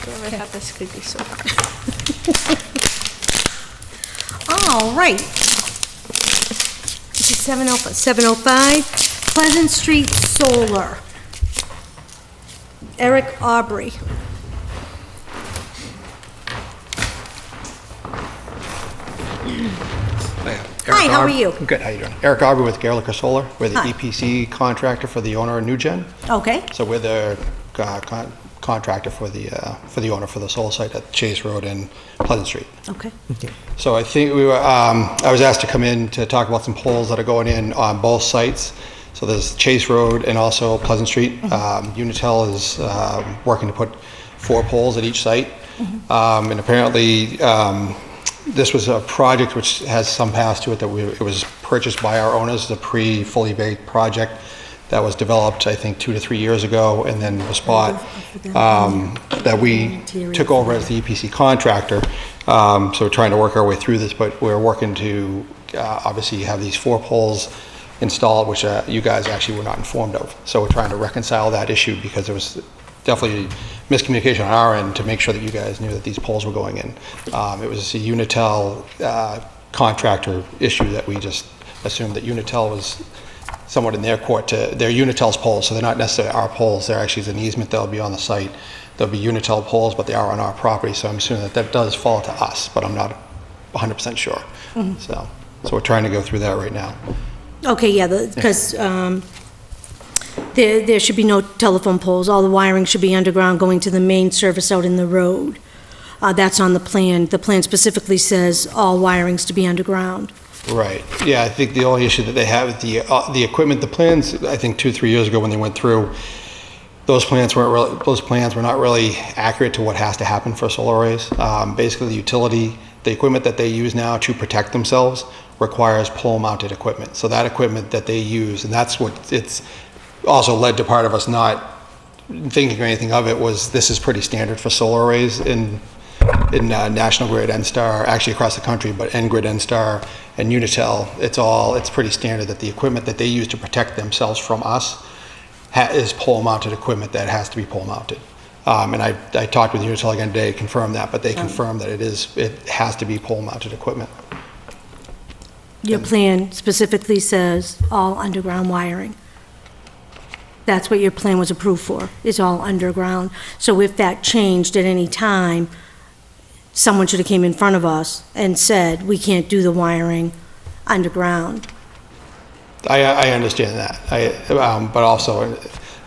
G: Whoever thought this could be so hard.
A: All right. This is 705 Pleasant Street Solar. Eric Aubrey. Hi, how are you?
L: Good, how you doing? Eric Aubrey with Garelica Solar. We're the
A: Hi.
L: EPC contractor for the owner of NewGen.
A: Okay,
L: So we're the contractor for the owner for the solar site at Chase Road and Pleasant Street.
A: okay.
L: So I think we were, I was asked to come in to talk about some poles that are going in on both sites. So there's Chase Road and also Pleasant Street. Unitel is working to put 4 poles at each site. And apparently, this was a project which has some past to it, that it was purchased by our owners, the fully baked project that was developed, I think, 2 to 3 years ago, and then was bought, that we took over as the EPC contractor. So we're trying to work our way through this, but we're working to obviously have these 4 poles installed, which you guys actually were not informed of. So we're trying to reconcile that issue, because there was definitely miscommunication on our end to make sure that you guys knew that these poles were going in. It was a Unitel contractor issue that we just assumed that Unitel was somewhat in their court they're Unitel's poles, so they're not necessarily our poles. They're actually an easement that'll be on the site. There'll be Unitel poles, but they are on our property, so I'm assuming that does fall to us, but I'm not 100% sure. So we're trying to go through that right now.
A: Okay, yeah, because there should be no telephone poles. All the wiring should be underground going to the main service out in the road. That's on the plan. The plan specifically says all wirings to be underground.
L: Right. Yeah, I think the only issue that they have is the equipment. The plans, I think 2-3 years ago when they went through, those plans were not really accurate to what has to happen for solar arrays. Basically, the equipment that they use now to protect themselves requires pole-mounted equipment. So that equipment that they use, and that's what it's also led to part of us not thinking or anything of it, was this is pretty standard for solar arrays in National Grid, NSTAR, actually across the country, but Ngrid, NSTAR, and Unitel. It's pretty standard that the equipment that they use to protect themselves from us is pole-mounted equipment that has to be pole-mounted. And I talked with Unitel again today, confirmed that, but they confirmed that it has to be pole-mounted equipment.
A: Your plan specifically says all underground wiring. That's what your plan was approved for, is all underground. So if that changed at any time, someone should have came in front of us and said, we can't do the wiring underground.
L: I understand that. But also,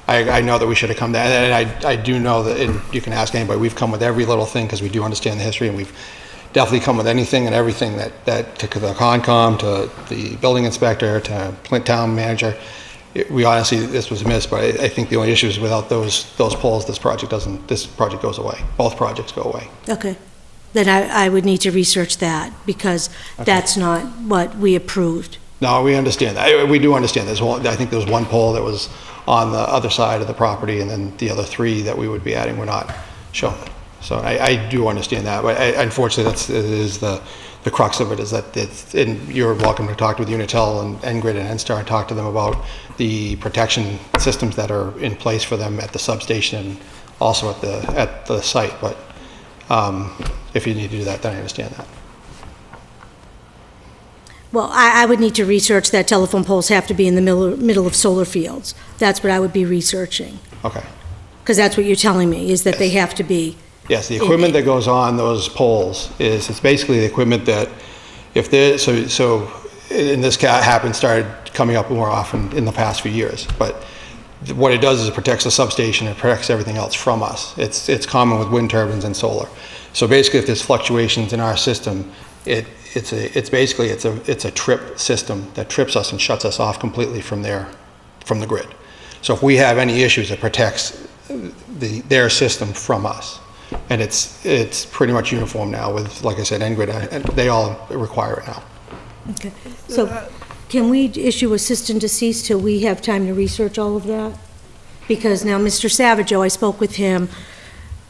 L: I know that we should have come there. And I do know that, and you can ask anybody, we've come with every little thing because we do understand the history, and we've definitely come with anything and everything that to the Concom, to the building inspector, to Flint Town manager. We honestly, this was a miss, but I think the only issue is without those poles, this project goes away. Both projects go away.
A: Okay. Then I would need to research that, because that's not what we approved.
L: No, we understand that. We do understand. I think there was one pole that was on the other side of the property, and then the other 3 that we would be adding were not shown. So I do understand that, but unfortunately, it is the crux of it, is that and you're welcome to talk with Unitil and Engrid and NSTAR and talk to them about the protection systems that are in place for them at the substation and also at the site. But if you need to do that, then I understand that.
A: Well, I would need to research that telephone poles have to be in the middle of solar fields. That's what I would be researching.
L: Okay.
A: Because that's what you're telling me, is that they have to be.
L: Yes, the equipment that goes on those poles it's basically the equipment that if there, so in this started coming up more often in the past few years, but what it does is it protects the substation, it protects everything else from us. It's common with wind turbines and solar. So basically, if there's fluctuations in our system, it's a trip system that trips us and shuts us off completely from the grid. So if we have any issues, it protects their system from us. And it's pretty much uniform now with, like I said, Engrid, and they all require it now.
A: Okay. So can we issue a cease and desist till we have time to research all of that? Because now Mr. Savageau, I spoke with him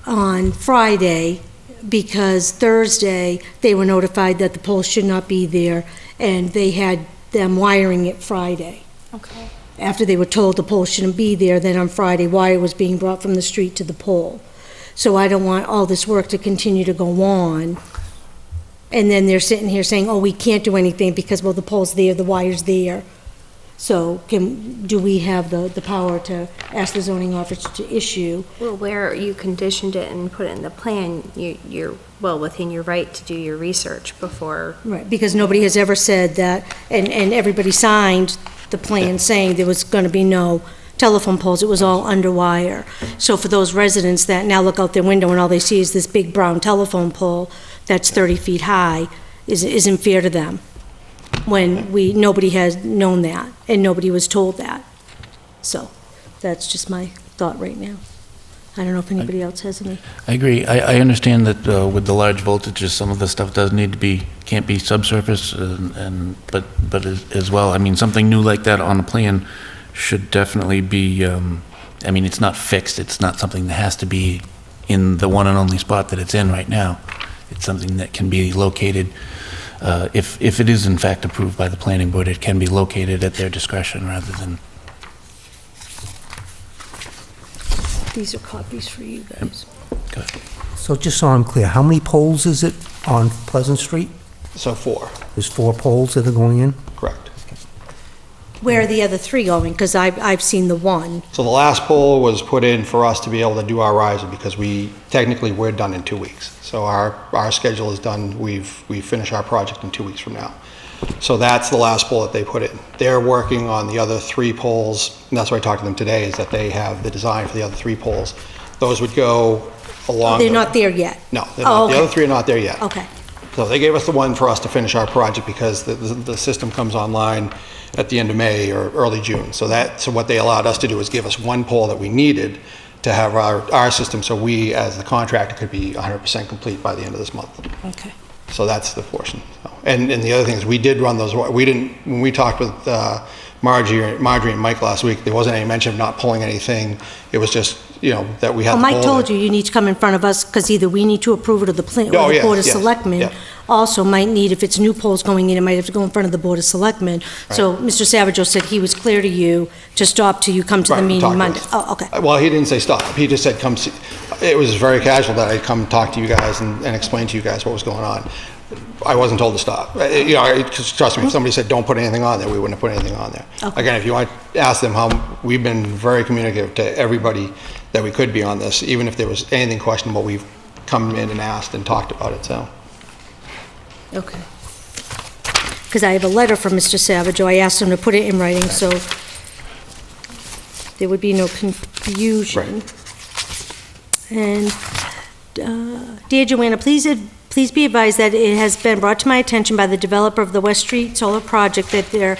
A: on Friday, because Thursday they were notified that the poles should not be there, and they had them wiring it Friday.
G: Okay.
A: After they were told the pole shouldn't be there, then on Friday, wire was being brought from the street to the pole. So I don't want all this work to continue to go on, and then they're sitting here saying, oh, we can't do anything because, well, the pole's there, the wire's there. So do we have the power to ask the zoning office to issue?
G: Well, where you conditioned it and put it in the plan, you're well within your right to do your research before.
A: Right, because nobody has ever said that, and everybody signed the plan saying there was going to be no telephone poles. It was all under wire. So for those residents that now look out their window and all they see is this big brown telephone pole that's 30 feet high, isn't fair to them, when nobody has known that and nobody was told that. So that's just my thought right now. I don't know if anybody else has any.
D: I agree. I understand that with the large voltages, some of the stuff can't be subsurface, but as well, I mean, something new like that on a plan should definitely be, I mean, it's not fixed. It's not something that has to be in the one and only spot that it's in right now. It's something that can be located, if it is in fact approved by the planning board, it can be located at their discretion rather than.
A: These are copies for you guys.
D: Good.
E: So just so I'm clear, how many poles is it on Pleasant Street?
L: So 4.
E: There's 4 poles that are going in?
L: Correct.
A: Where are the other 3 going? Because I've seen the one.
L: So the last pole was put in for us to be able to do our riser, because we're done in 2 weeks. So our schedule is done. We finish our project in 2 weeks from now. So that's the last pole that they put in. They're working on the other 3 poles, and that's why I talked to them today, is that they have the design for the other 3 poles. Those would go along.
A: They're not there yet?
L: No, they're not.
A: Okay.
L: The other 3 are not there yet.
A: Okay.
L: So they gave us the one for us to finish our project, because the system comes online at the end of May or early June. So what they allowed us to do is give us 1 pole that we needed to have our system, so we, as the contractor, could be 100% complete by the end of this month.
A: Okay.
L: So that's the portion. And the other thing is, we did run those. When we talked with Marjorie and Mike last week, there wasn't any mention of not pulling anything. It was just, that we had.
A: Well, Mike told you need to come in front of us, because either we need to approve it or the Board of Selectmen.
L: Yeah.
A: Also might need, if it's new poles going in, it might have to go in front of the Board of Selectmen.
L: Right.
A: So Mr. Savageau said he was clear to you to stop till you come to the
L: Right,
A: meeting
L: talk to
A: Monday.
L: us.
A: Oh, okay.
L: Well, he didn't say stop. He just said come see. It was very casual that I'd come talk to you guys and explain to you guys what was going on. I wasn't told to stop. Trust me, if somebody said don't put anything on there, we wouldn't have put anything on there.
A: Okay.
L: Again, if you want to ask them how, we've been very communicative to everybody that we could be on this. Even if there was anything questionable, we've come in and asked and talked about it, so.
A: Okay. Because I have a letter from Mr. Savageau. I asked him to put it in writing, so there would be no confusion.
L: Right.
A: And, dear Joanna, please Please be advised that it has been brought to my attention by the developer of the West Street Solar Project that there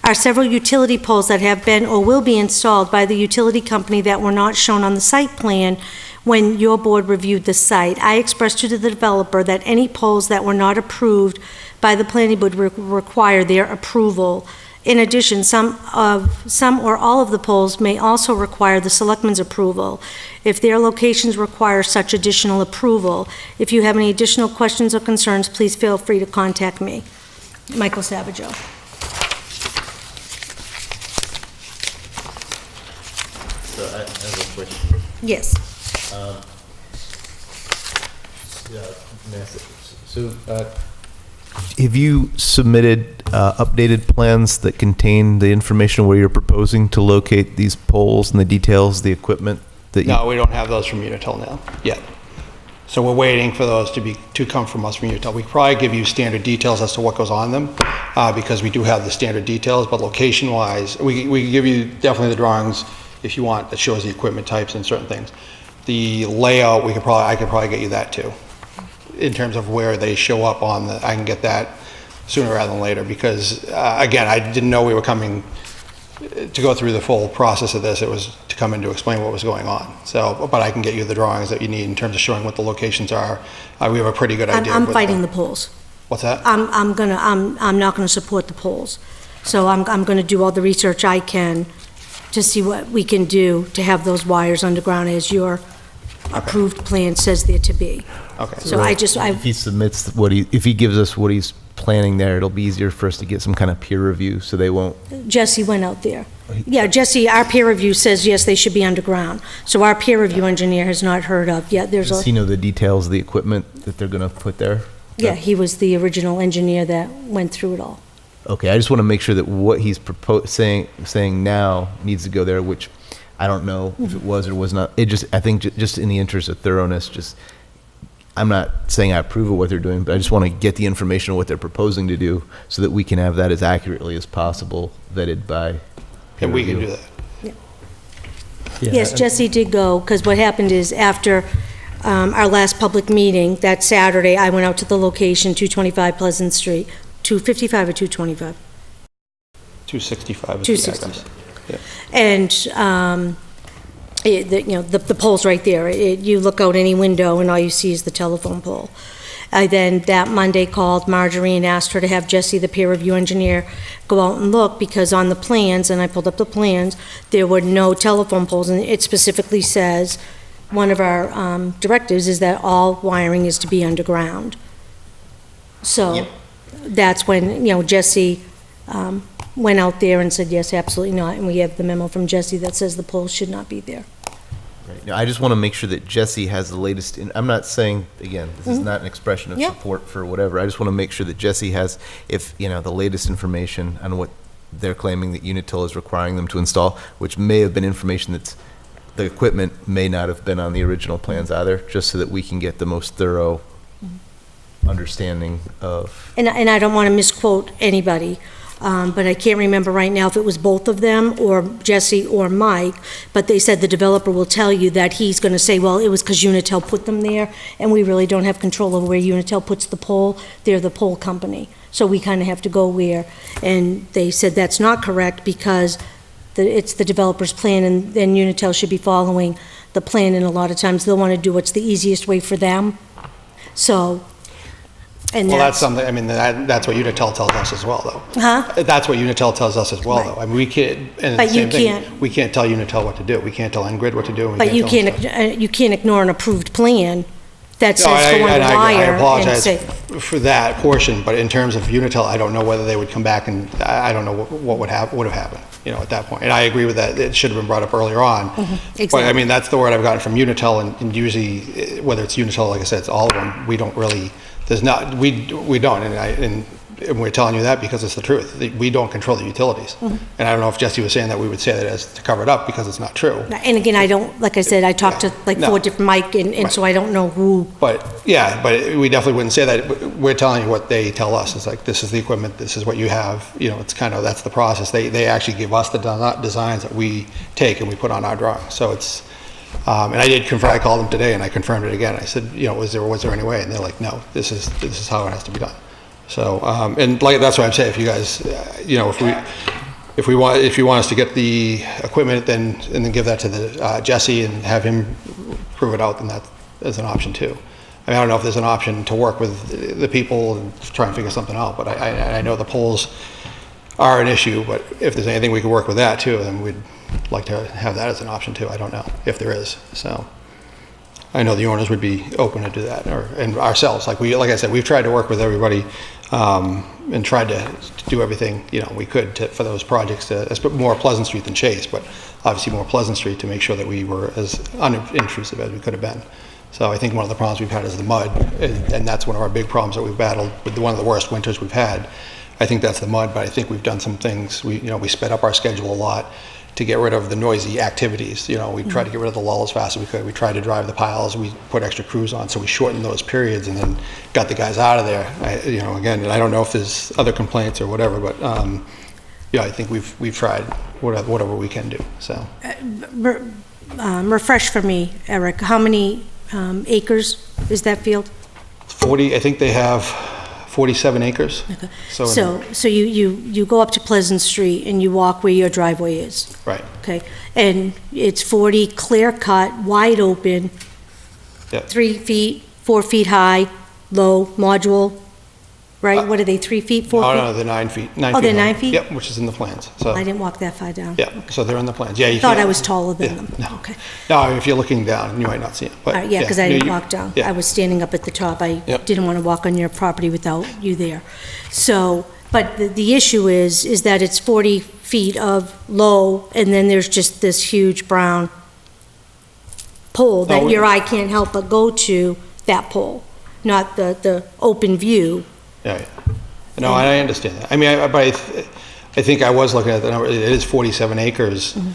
A: are several utility poles that have been or will be installed by the utility company that were not shown on the site plan when your board reviewed the site. I expressed to the developer that any poles that were not approved by the planning board require their approval. In addition, some or all of the poles may also require the selectmen's approval if their locations require such additional approval. If you have any additional questions or concerns, please feel free to contact me. Michael Savageau.
B: So I have a question.
A: Yes.
C: Have you submitted updated plans that contain the information where you're proposing to locate these poles and the details, the equipment that you?
L: No, we don't have those from Unitil now, yet. So we're waiting for those to come from us from Unitil. We probably give you standard details as to what goes on them, because we do have the standard details, but location-wise, we can give you definitely the drawings if you want, that shows the equipment types and certain things. The layout, I could probably get you that too. In terms of where they show up on I can get that sooner rather than later, because again, I didn't know we were coming to go through the full process of this. It was to come in to explain what was going on. So, but I can get you the drawings that you need in terms of showing what the locations are. We have a pretty good idea.
A: I'm fighting the poles.
L: What's that?
A: I'm not gonna support the poles. So I'm gonna do all the research I can to see what we can do to have those wires underground as your approved plan says they're to be.
L: Okay.
A: So
C: If he submits if he gives us what he's planning there, it'll be easier for us to get some kind of peer review, so they won't.
A: Jesse went out there. Yeah, Jesse, our peer review says, yes, they should be underground. So our peer review engineer has not heard of yet.
C: Does he know the details of the equipment that they're gonna put there?
A: Yeah, he was the original engineer that went through it all.
C: Okay, I just want to make sure that what he's saying now needs to go there, which I don't know if it was or was not. I think just in the interest of thoroughness, I'm not saying I approve of what they're doing, but I just want to get the information of what they're proposing to do so that we can have that as accurately as possible vetted by peer
L: And we can
C: review.
L: do that.
A: Yes, Jesse did go, because what happened is after our last public meeting, that Saturday, I went out to the location, 225 Pleasant Street, 255 or 225?
L: 265.
A: 265.
L: Yeah.
A: And, the pole's right there. You look out any window and all you see is the telephone pole. I then, that Monday, called Marjorie and asked her to have Jesse, the peer review engineer, go out and look, because on the plans, and I pulled up the plans, there were no telephone poles, and it specifically says, one of our directives is that all wiring is to be underground. So that's when, Jesse went out there and said, yes, absolutely not, and we have the memo from Jesse that says the poles should not be there.
C: Right. Now, I just want to make sure that Jesse has the latest. I'm not saying, again, this is not an expression of support for whatever. I just want to make sure that Jesse has, the latest information on what they're claiming that Unitil is requiring them to install, which may have been information that's, the equipment may not have been on the original plans either, just so that we can get the most thorough understanding of.
A: And I don't want to misquote anybody, but I can't remember right now if it was both of them, or Jesse or Mike, but they said the developer will tell you that he's going to say, well, it was because Unitil put them there, and we really don't have control over where Unitil puts the pole. They're the pole company. So we kind of have to go where, and they said that's not correct, because it's the developer's plan, and then Unitil should be following the plan, and a lot of times they'll want to do what's the easiest way for them. So, and
L: Well, that's something, that's what Unitil tells us as well, though.
A: Huh?
L: That's what Unitil tells us as well,
A: Right.
L: though. We can't, and
A: But
L: the
A: you
L: same thing,
A: can't-
L: we can't tell Unitil what to do. We can't tell Engrid what to do. and we
A: But you
L: tell them
A: can't, you can't ignore an approved plan that
L: No,
A: says go
L: I
A: under wire and
L: apologize
A: say.
L: for that portion, but in terms of Unitil, I don't know whether they would come back, and I don't know what would have happened, at that point. And I agree with that, it should have been brought up earlier on. But,
A: exactly.
L: that's the word I've gotten from Unitil, and usually, whether it's Unitil, like I said, it's all of them, we don't really, we don't, and we're telling you that because it's the truth. We don't control the utilities. And I don't know if Jesse was saying that we would say that as to cover it up, because it's not true.
A: And again, I don't, like I said, I talked to
L: No.
A: 4 different Mike, and so I don't know who.
L: But we definitely wouldn't say that. We're telling you what they tell us. It's like, this is the equipment, this is what you have. It's kind of, that's the process. They actually give us the designs that we take and we put on our drawing. So it's, And I did confirm, I called them today and I confirmed it again. I said, you know, was there any way? And they're like, no, this is how it has to be done. So, and like, that's what I'm saying, if you guys, you know, if you want us to get the equipment, and then give that to the, Jesse and have him prove it out, then that is an option too. I mean, I don't know if there's an option to work with the people and try and figure something out, but I know the poles are an issue, but if there's anything we could work with that too, then we'd like to have that as an option too. I don't know if there is, so. I know the owners would be open to do that, and ourselves, like I said, we've tried to work with everybody, and tried to do everything, you know, we could for those projects, more Pleasant Street than Chase, but obviously more Pleasant Street to make sure that we were as unintrusive as we could have been. So I think one of the problems we've had is the mud, and that's one of our big problems that we've battled with one of the worst winters we've had. I think that's the mud, but I think we've done some things. We sped up our schedule a lot to get rid of the noisy activities. You know, we tried to get rid of the lull as fast as we could. We tried to drive the piles. We put extra crews on, so we shortened those periods and then got the guys out of there. Again, and I don't know if there's other complaints or whatever, but yeah, I think we've tried whatever we can do. So,
A: refresh for me, Eric. How many acres is that field?
L: 40. I think they have 47 acres.
A: Okay.
L: So
A: you go up to Pleasant Street and you walk where your driveway is.
L: Right.
A: Okay. And it's 40 clear cut, wide open,
L: Yep.
A: 3 feet, 4 feet high, low module, right? What are they, 3 feet, 4 feet?
L: No, they're 9 feet.
A: Oh, they're 9 feet?
L: Yep, which is in the plans. So
A: I didn't walk that far down.
L: yeah, so they're in the plans. Yeah, you
A: Thought
L: can't-
A: I was taller than
L: yeah,
A: them.
L: No.
A: Okay.
L: No, I mean, if you're looking down, you might not see it. But
A: All right, yeah, because I didn't
L: you-
A: walk down.
L: Yeah.
A: I was standing up at the top. I
L: Yep.
A: didn't want to walk on your property without you there. So, but the issue is that it's 40 feet of low, and then there's just this huge brown pole that
L: Oh,
A: your eye can't help but go to that pole, not the open view.
L: Yeah, yeah. No, I understand that. I mean, I think I was looking at the number, it is 47 acres
A: Mm-hmm.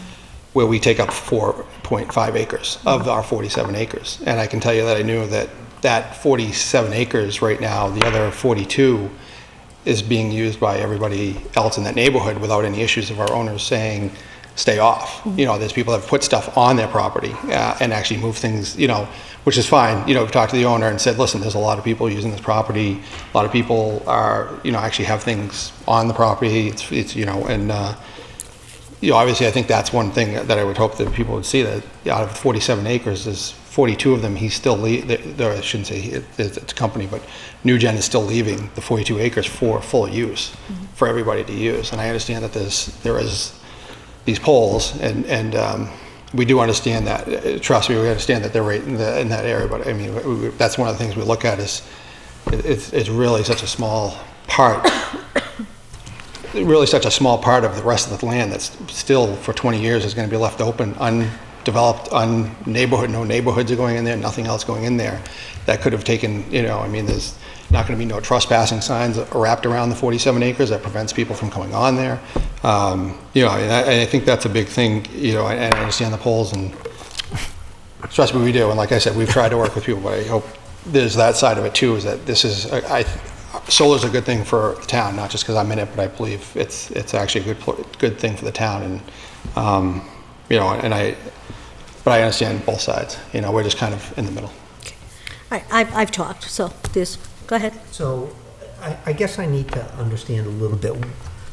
L: where we take up 4.5 acres of our 47 acres. And I can tell you that I knew that 47 acres right now, the other 42 is being used by everybody else in that neighborhood without any issues of our owners saying, stay off. You know, there's people that have put stuff on their property and actually move things, you know, which is fine. You know, we've talked to the owner and said, listen, there's a lot of people using this property. A lot of people are, you know, actually have things on the property. It's you know, and, you know, obviously I think that's one thing that I would hope that people would see, that out of 47 acres, there's 42 of them, he's still, I shouldn't say it's a company, but NewGen is still leaving the 42 acres for full use, for everybody to use. And I understand that there is these poles, and we do understand that. Trust me, we understand that they're right in that area. But I mean, that's one of the things we look at is it's really such a small part, really such a small part of the rest of the land that's still for 20 years is going to be left open, undeveloped, no neighborhoods are going in there, nothing else going in there that could have taken. You know, I mean, there's not going to be no trespassing signs wrapped around the 47 acres that prevents people from coming on there. You know, I think that's a big thing, you know, and I understand the polls, and trust me, we do. And like I said, we've tried to work with people, but I hope there's that side of it too, is that this is, solar's a good thing for the town, not just because I'm in it, but I believe it's actually a good thing for the town. And, you know, but I understand both sides. You know, we're just kind of in the middle.
A: All right, I've talked, so go ahead.
E: So I guess I need to understand a little bit.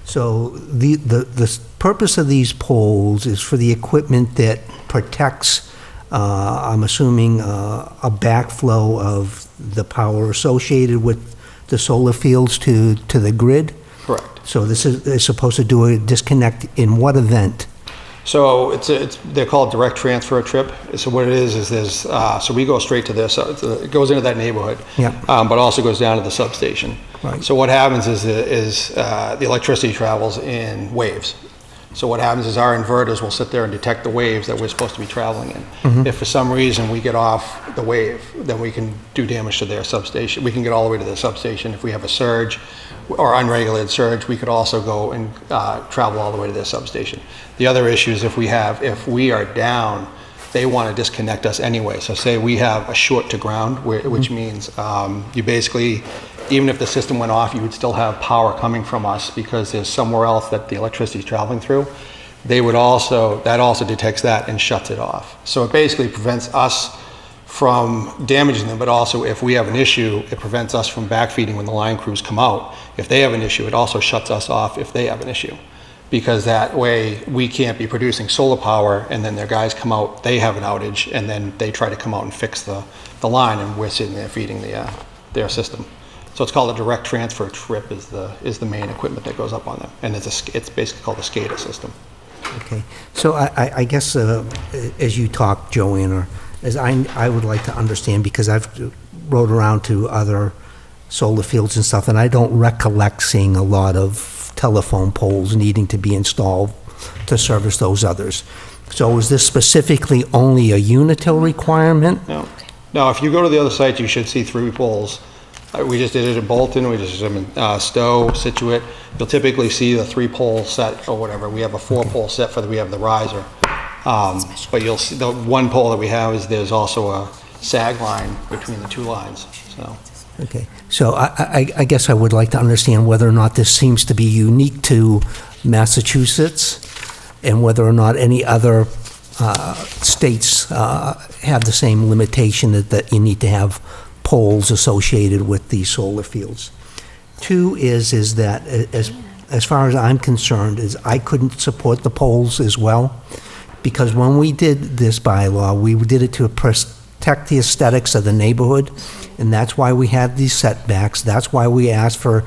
E: So the purpose of these poles is for the equipment that protects, I'm assuming, a backflow of the power associated with the solar fields to the grid?
L: Correct.
E: So this is supposed to do a disconnect in what event?
L: So they're called direct transfer trip. So what it is there's, so we go straight to this, it goes into that neighborhood,
E: Yeah.
L: But also goes down to the substation.
E: Right.
L: So what happens is the electricity travels in waves. So what happens is our inverters will sit there and detect the waves that we're supposed to be traveling in. If for some reason we get off the wave, then we can do damage to their substation. We can get all the way to the substation. If we have a surge or unregulated surge, we could also go and travel all the way to their substation. The other issue is if we are down, they want to disconnect us anyway. So say we have a short to ground, which means you basically, even if the system went off, you would still have power coming from us because there's somewhere else that the electricity is traveling through. that also detects that and shuts it off. So it basically prevents us from damaging them, but also if we have an issue, it prevents us from backfeeding when the line crews come out. If they have an issue, it also shuts us off if they have an issue. Because that way, we can't be producing solar power, and then their guys come out, they have an outage, and then they try to come out and fix the line, and we're sitting there feeding their system. So it's called a direct transfer trip is the main equipment that goes up on them. And it's basically called a SCADA system.
E: Okay, so I guess as you talk, Joanne, or as I would like to understand, because I've rode around to other solar fields and stuff, and I don't recollect seeing a lot of telephone poles needing to be installed to service those others. So is this specifically only a Unitil requirement?
L: No. No, if you go to the other site, you should see 3 poles. We just did it in Bolton, we just did it in Stowe, Situate. You'll typically see the 3-pole set or whatever. We have a 4-pole set we have the riser. But you'll see the 1 pole that we have is there's also a sag line between the 2 lines, so.
E: Okay, so I guess I would like to understand whether or not this seems to be unique to Massachusetts and whether or not any other states have the same limitation that you need to have poles associated with these solar fields. 2 is that as far as I'm concerned, is I couldn't support the poles as well, because when we did this bylaw, we did it to protect the aesthetics of the neighborhood, and that's why we had these setbacks. That's why we asked for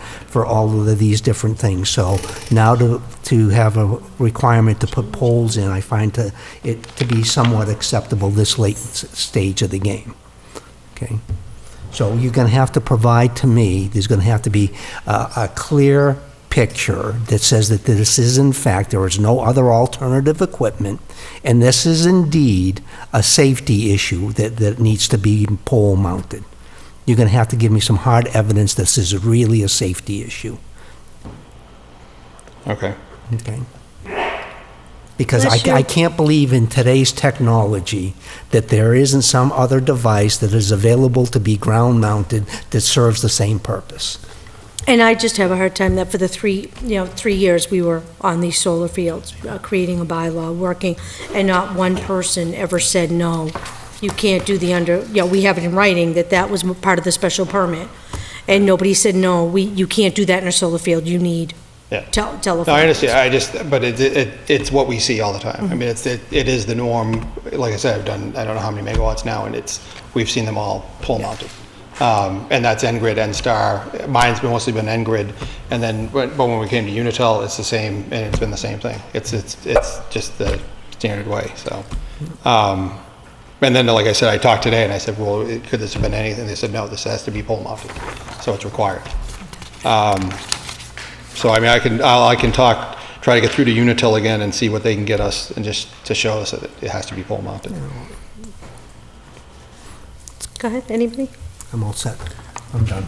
E: all of these different things. So now to have a requirement to put poles in, I find it to be somewhat acceptable this late stage of the game. Okay. So you're going to have to provide to me, there's going to have to be a clear picture that says that this is in fact, there is no other alternative equipment, and this is indeed a safety issue that needs to be pole mounted. You're going to have to give me some hard evidence this is really a safety issue.
L: Okay.
E: Okay. Because I can't believe in today's technology that there isn't some other device that is available to be ground mounted that serves the same purpose.
A: And I just have a hard time that for the 3 years we were on these solar fields, creating a bylaw, working, and not one person ever said, no, you can't do we have it in writing that was part of the special permit. And nobody said, no, you can't do that in a solar field, you need telephone.
L: No, I understand. But it's what we see all the time. I mean, it is the norm. Like I said, I've done I don't know how many megawatts now, and we've seen them all pole mounted. And that's N-Grid, N-Star. Mine's mostly been N-Grid, and then but when we came to Unitil, it's the same, and it's been the same thing. It's just the standard way. So, and then like I said, I talked today, and I said, well, could this have been anything? They said, no, this has to be pole mounted, so it's required. So I mean, I can try to get through to Unitil again and see what they can get us, and just to show us that it has to be pole mounted.
A: Go ahead, anybody?
E: I'm all set. I'm done.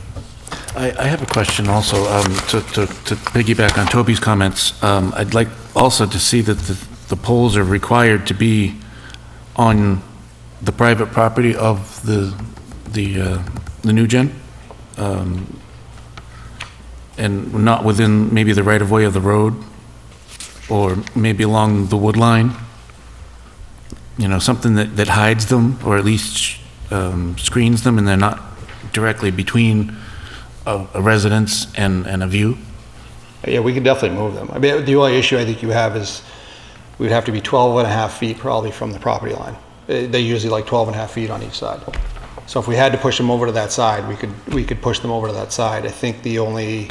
D: I have a question also, to piggyback on Toby's comments. I'd like also to see that the poles are required to be on the private property of the new gen, and not within maybe the right-of-way of the road, or maybe along the wood line. You know, something that hides them, or at least screens them, and they're not directly between a residence and a view.
L: Yeah, we can definitely move them. I mean, the only issue I think you have is we'd have to be 12 and a half feet probably from the property line. They usually like 12 and a half feet on each side. So if we had to push them over to that side, we could push them over to that side. I think the only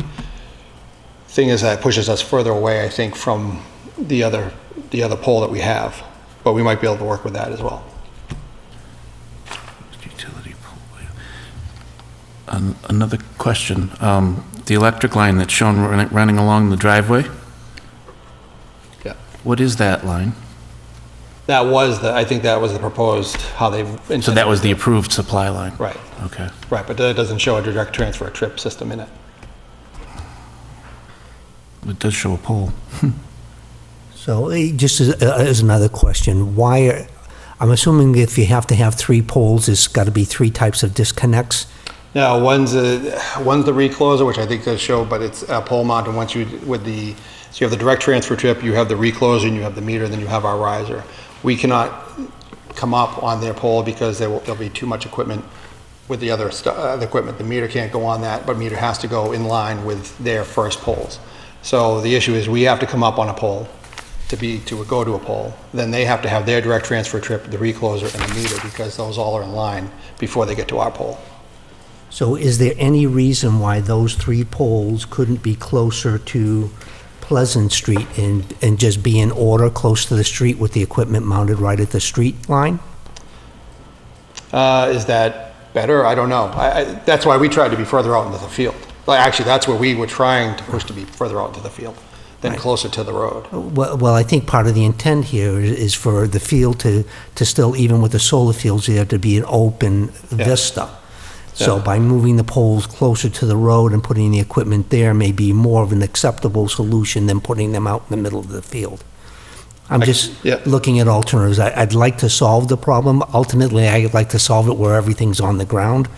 L: thing is that it pushes us further away, I think, from the other pole that we have. But we might be able to work with that as well.
D: Utility pole. Another question. The electric line that's shown running along the driveway?
L: Yeah.
D: What is that line?
L: I think that was the proposed, how they...
D: So that was the approved supply line?
L: Right.
D: Okay.
L: Right, but that doesn't show a direct transfer trip system in it.
D: It does show a pole.
E: So just as another question, I'm assuming if you have to have 3 poles, there's got to be 3 types of disconnects?
L: No, one's the recloser, which I think does show, but it's pole mounted. Once with the So you have the direct transfer trip, you have the recloser, and you have the meter, then you have our riser. We cannot come up on their pole because there'll be too much equipment with the other the equipment. The meter can't go on that, but meter has to go in line with their first poles. So the issue is we have to come up on a pole to go to a pole. Then they have to have their direct transfer trip, the recloser, and the meter, because those all are in line before they get to our pole.
E: So is there any reason why those 3 poles couldn't be closer to Pleasant Street and just be in order close to the street with the equipment mounted right at the street line?
L: Is that better? I don't know. That's why we tried to be further out into the field. Like, actually, that's where we were trying to push to be further out into the field than closer to the road.
E: Well, I think part of the intent here is for the field to still, even with the solar fields there, to be an open vista. So by moving the poles closer to the road and putting the equipment there may be more of an acceptable solution than putting them out in the middle of the field. I'm just looking at alternatives. I'd like to solve the problem. Ultimately, I'd like to solve it where everything's on the ground.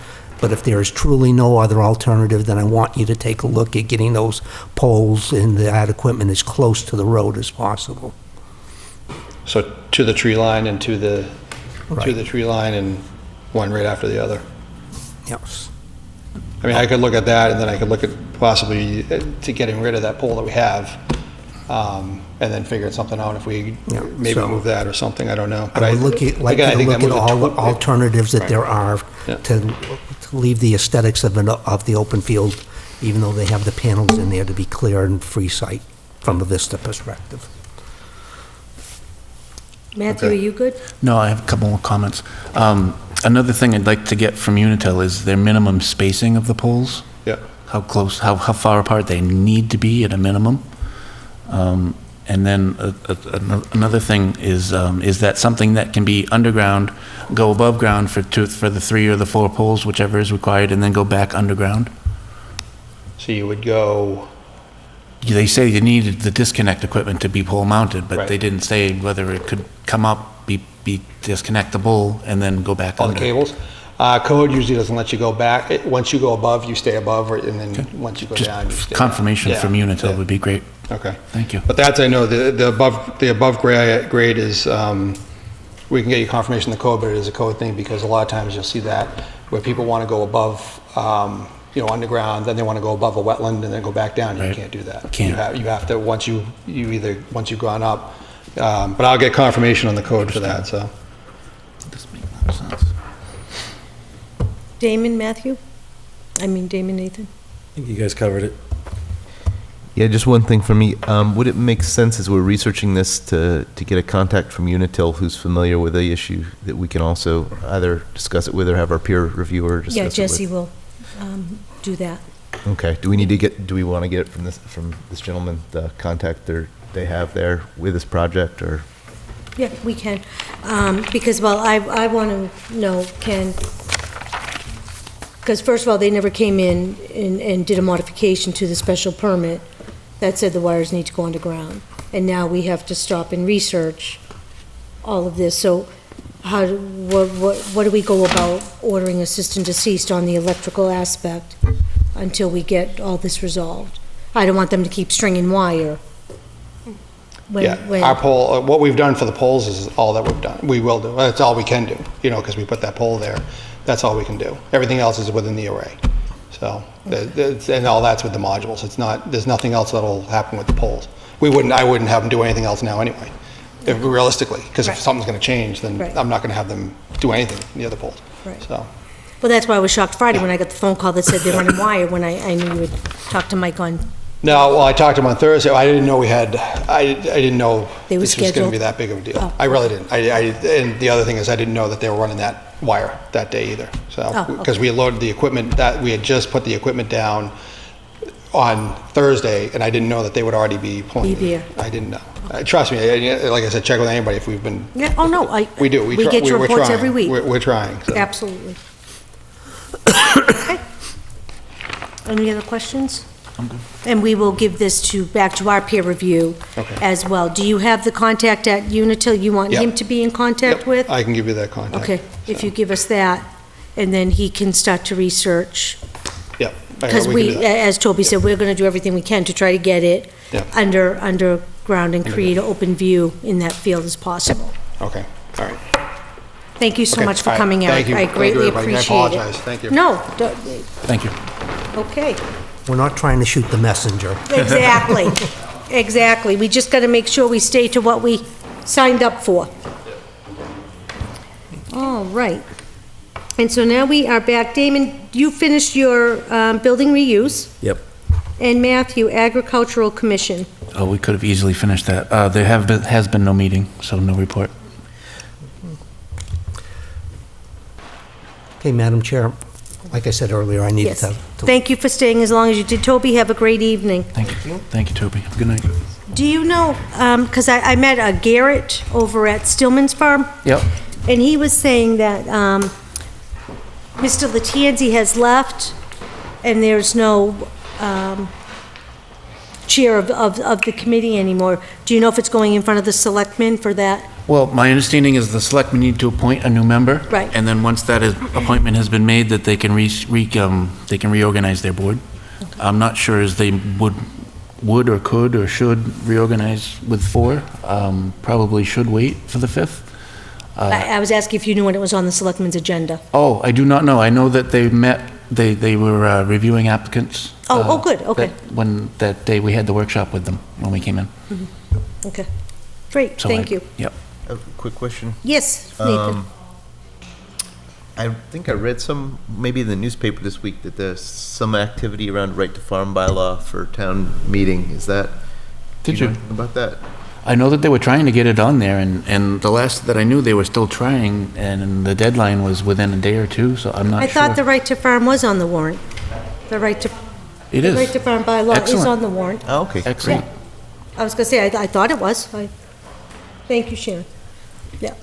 E: But if there is truly no other alternative, then I want you to take a look at getting those poles and that equipment as close to the road as possible.
L: So to the tree line and to the tree line and one right after the other.
E: Yes.
L: I mean, I could look at that, and then I could look at possibly to getting rid of that pole that we have, and then figure something out if we maybe move that or something. I don't know. But
E: I would look at all the alternatives that there are to leave the aesthetics of the open field, even though they have the panels in there, to be clear and free sight from a vista perspective.
A: Matthew, are you good?
D: No, I have a couple more comments. Another thing I'd like to get from Unitil is their minimum spacing of the poles.
L: Yeah.
D: How close, how far apart they need to be at a minimum. And then another thing is that something that can be underground, go above ground for the 3 or the 4 poles, whichever is required, and then go back underground?
L: So you would go...
D: They say you needed the disconnect equipment to be pole mounted, but they didn't say whether it could come up, be disconnectable, and then go back under.
L: On the cables? Code usually doesn't let you go back. Once you go above, you stay above, and then once you go down, you stay down.
D: Confirmation from Unitil would be great.
L: Okay.
D: Thank you.
L: But that's, I know, the above grade is, we can get you confirmation in the code, but it is a code thing, because a lot of times you'll see that where people want to go above, underground, then they want to go above a wetland and then go back down. You can't do that.
D: Can't.
L: You have to, once you've gone up, but I'll get confirmation on the code for that, so.
D: This makes a lot of sense.
A: Damon, Matthew? Damon, Nathan?
H: I think you guys covered it.
C: Yeah, just one thing for me. Would it make sense as we're researching this to get a contact from Unitil who's familiar with the issue that we can also either discuss it with or have our peer reviewer discuss it with?
A: Yeah, Jesse will do that.
C: Okay. Do we want to get it from this gentleman, the contact they have there with this project, or?
A: Yeah, we can. Because, I want to know, because first of all, they never came in and did a modification to the special permit that said the wires need to go underground. And now we have to stop and research all of this. So what do we go about ordering a cease desist on the electrical aspect until we get all this resolved? I don't want them to keep stringing wire.
L: Our pole, what we've done for the poles is all that we've done. We will do. That's all we can do, because we put that pole there. That's all we can do. Everything else is within the array. So, and all that's with the modules. There's nothing else that'll happen with the poles. I wouldn't have them do anything else now anyway, realistically, because if something's going to change, then I'm not going to have them do anything near the poles.
A: Right.
L: So.
A: Well, that's why I was shocked Friday when I got the phone call that said they're running wire, when I knew you had talked to Mike on.
L: No, well, I talked to him on Thursday. I didn't know I didn't know
A: this was going
L: to be that big of a deal.
A: Oh.
L: I really didn't. And the other thing is I didn't know that they were running that wire that day either. So, because we had loaded the equipment, we had just put the equipment down on Thursday, and I didn't know that they would already be pulling. I didn't know. Trust me, like I said, check with anybody if we've been.
A: Yeah. Oh no,
L: we do.
A: We get your reports every week.
L: We're trying. So.
A: Absolutely. Okay. Any other questions?
D: I'm good.
A: And we will give this back to our peer review as well. Do you have the contact at Unitil you want him to be in contact with?
L: I can give you that contact.
A: Okay, if you give us that, and then he can start to research.
L: Yep,
A: Because
L: we
A: we,
L: can do that.
A: as Toby said, we're gonna do everything we can to try to get it
L: Yeah.
A: underground and create an open view in that field as possible.
L: Okay, all right.
A: Thank you so
L: Okay,
A: much for
L: all right.
A: coming,
L: Thank
A: Eric.
L: you.
A: I
L: Thank you,
A: greatly
L: everybody. I
A: appreciate it.
L: apologize. Thank you.
A: No,
D: Thank you.
A: okay,
E: We're not trying to shoot the messenger.
A: exactly, exactly. We just gotta make sure we stay to what we signed up for. All right. And so now we are back. Damon, you finished your building reuse,
H: Yep.
A: and Matthew, Agricultural Commission.
D: Oh, we could have easily finished that. There has been no meeting, so no report.
E: Okay, Madam Chair, like I said earlier, I needed
A: Yes.
E: to...
A: Thank you for staying as long as you did. Toby, have a great evening.
D: Thank you. Thank you, Toby. Good night.
A: Do you know, because I met Garrett over at Stillman's Farm,
D: Yep.
A: and he was saying that Mr. Latanzi has left, and there's no chair of the committee anymore. Do you know if it's going in front of the selectmen for that?
D: Well, my understanding is the selectmen need to appoint a new member.
A: Right.
D: And then once that appointment has been made, that they can they can reorganize their board. I'm not sure as they would or could or should reorganize with 4. Probably should wait for the 5th.
A: I was asking if you knew when it was on the selectmen's agenda.
D: Oh, I do not know. I know that they met, they were reviewing applicants.
A: Oh, good, okay.
D: That day we had the workshop with them when we came in.
A: Okay, great,
D: So
A: thank
D: I-
A: you.
D: Yep.
C: A quick question.
A: Yes, Nathan.
C: I think I read maybe in the newspaper this week that there's some activity around right to farm bylaw for town meeting. Is that?
D: Did
C: do
D: you?
C: know about that?
D: I know that they were trying to get it on there, and the last that I knew, they were still trying, and the deadline was within a day or two, so I'm not
A: I
D: sure.
A: thought the right to farm was on the warrant. The right to,
D: It
A: the right
D: is.
A: to farm bylaw is
D: Excellent.
A: on the warrant.
C: Oh, okay.
D: Excellent.
A: I was gonna say, I thought it was. Thank you, Sharon. Yeah.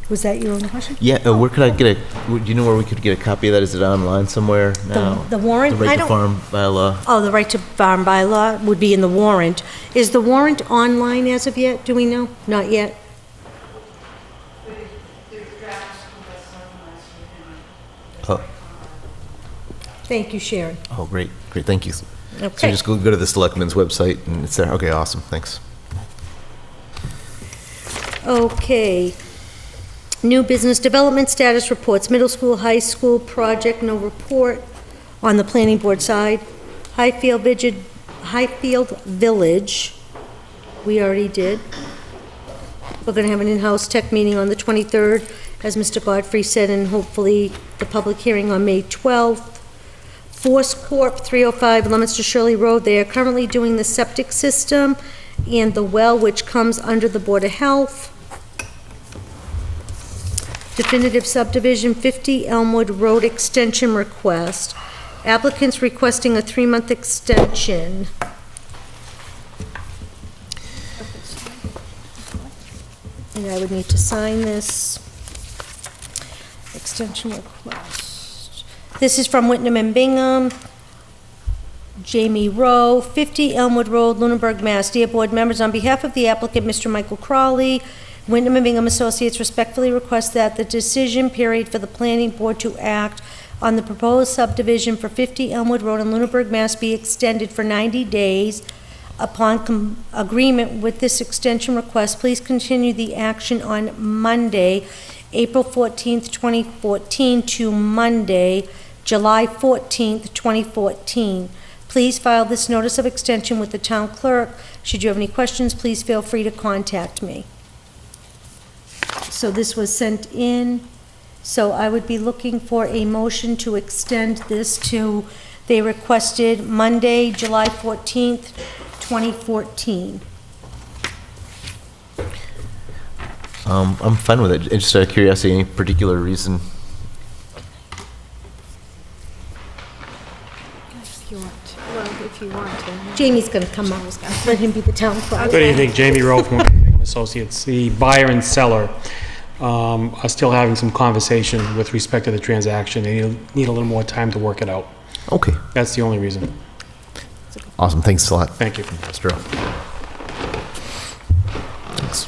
A: Was that your only question?
C: Yeah, where could I get do you know where we could get a copy of that? Is it online somewhere now?
A: The warrant?
C: The
A: I
C: right to
A: don't-
C: farm bylaw?
A: Oh, the right to farm bylaw would be in the warrant. Is the warrant online as of yet? Do we know? Not yet?
C: Oh,
A: Thank you, Sharon.
C: oh, great, thank you. So
A: Okay.
C: just go to the selectmen's website and it's there. Okay, awesome, thanks.
A: Okay. New business development status reports, middle school, high school project, no report on the planning board side. Highfield Village, we already did. We're gonna have an in-house tech meeting on the 23rd, as Mr. Godfrey said, and hopefully the public hearing on May 12th. Force Corp. 305 Leominster Shirley Road, they are currently doing the septic system and the well, which comes under the Board of Health. Definitive subdivision, 50 Elmwood Road extension request. Applicants requesting a 3-month extension. And I would need to sign this extension request. This is from Whitnam and Bingham. Jamie Rowe, 50 Elmwood Road, Lunenburg, Mass. Dear Board members, on behalf of the applicant, Mr. Michael Crawley, Whitnam and Bingham Associates respectfully request that the decision period for the planning board to act on the proposed subdivision for 50 Elmwood Road in Lunenburg, Mass. be extended for 90 days. Upon agreement with this extension request, please continue the action on Monday, April 14th, 2014 to Monday, July 14th, 2014. Please file this notice of extension with the town clerk. Should you have any questions, please feel free to contact me. So this was sent in, so I would be looking for a motion to extend this to, they requested Monday, July 14th, 2014.
C: I'm fine with it. Just out of curiosity, any particular reason?
G: If you want to.
A: Jamie's gonna come up, let him be the town clerk.
K: Good evening, Jamie Rowe from Whitman Associates. The buyer and seller are still having some conversation with respect to the transaction. They need a little more time to work it out.
C: Okay,
K: That's the only reason.
C: awesome, thanks a lot.
K: Thank you.
C: Mr. Thanks.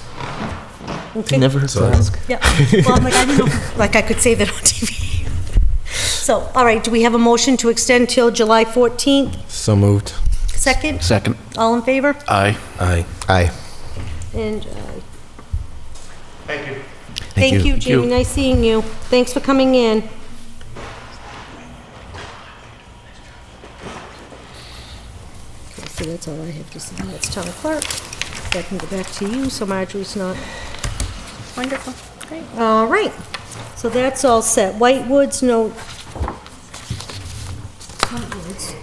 A: Okay.
C: Never hurt to ask.
A: Yeah, well, I'm like, I didn't know, like, I could say that on TV. So, all right, do we have a motion to extend till July 14th?
H: So moved.
A: Second?
D: Second.
A: All in favor?
D: Aye.
H: Aye.
C: Aye.
A: And,
K: Thank you.
A: thank you,
D: you.
A: Jamie, nice seeing you. Thanks for coming in. Okay, so that's all I have to say. That's town clerk. I can go back to you, so Marjorie's not.
G: Wonderful, great.
A: All right, so that's all set. Whitewoods, no. Whitewoods.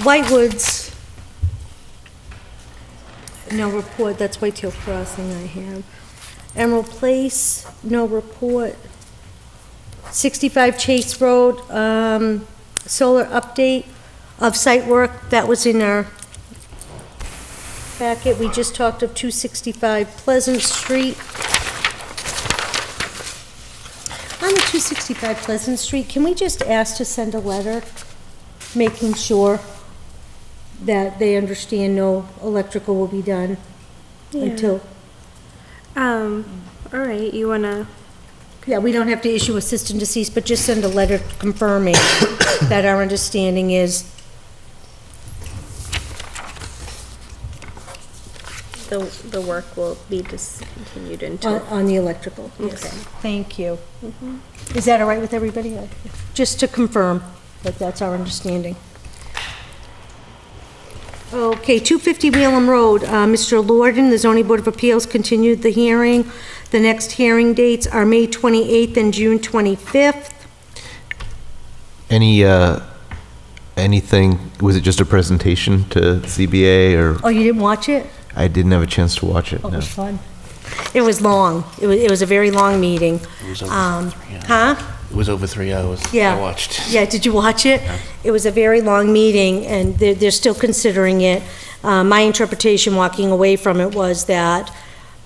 A: Whitewoods, no report, that's Whitetail Crossing I have. Emerald Place, no report. 65 Chase Road, solar update of site work, that was in our packet. We just talked of 265 Pleasant Street. On the 265 Pleasant Street, can we just ask to send a letter making sure that they understand no electrical will be done until,
G: All right, you wanna,
A: yeah, we don't have to issue a cease and desist, but just send a letter confirming that our understanding is,
G: the work will be discontinued until.
A: on the electrical. Yes.
G: Okay.
A: Thank you. Is that all right with everybody? Just to confirm that that's our understanding. Okay, 250 Wheelam Road, Mr. Lorden, the zoning board of appeals continued the hearing. The next hearing dates are May 28th and June 25th.
C: Anything, was it just a presentation to ZBA or?
A: Oh, you didn't watch it?
C: I didn't have a chance to watch it,
A: Oh, it
C: no.
A: was fun. It was long. It was a very long meeting.
D: It was over 3 hours.
A: Huh?
D: It was over 3 hours.
A: Yeah.
D: I watched.
A: Yeah, did you watch it?
D: Yeah.
A: It was a very long meeting, and they're still considering it. My interpretation walking away from it was that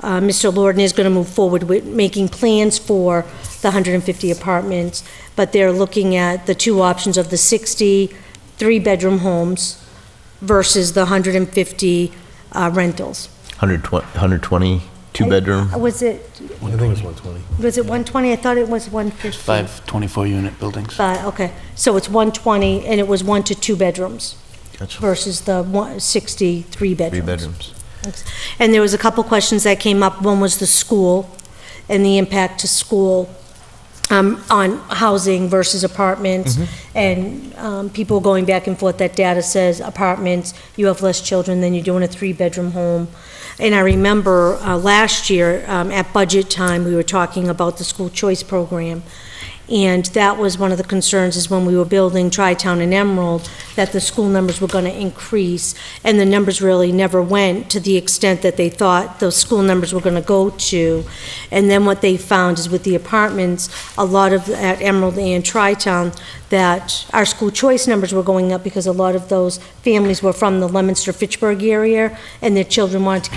A: Mr. Lorden is going to move forward with making plans for the 150 apartments, but they're looking at the two options of the 60 three-bedroom homes versus the 150 rentals.
C: 120, two-bedroom?
A: Was it
H: I think it was 120.
A: 120? I thought it was 150.
D: 5 24-unit buildings.
A: Okay, so it's 120, and it was 1 to 2 bedrooms
C: Gotcha.
A: versus the 63 bedrooms.
C: Three bedrooms.
A: And there was a couple questions that came up. One was the school and the impact to school on housing versus apartments. And people going back and forth, that data says apartments, you have less children than you do in a three-bedroom home. And I remember last year at budget time, we were talking about the school choice program. And that was one of the concerns, is when we were building Tri-Town and Emerald, that the school numbers were going to increase. And the numbers really never went to the extent that they thought those school numbers were going to go to. And then what they found is with the apartments, a lot of, at Emerald and Tri-Town, that our school choice numbers were going up because a lot of those families were from the Leominster-Fitchburg area, and their children wanted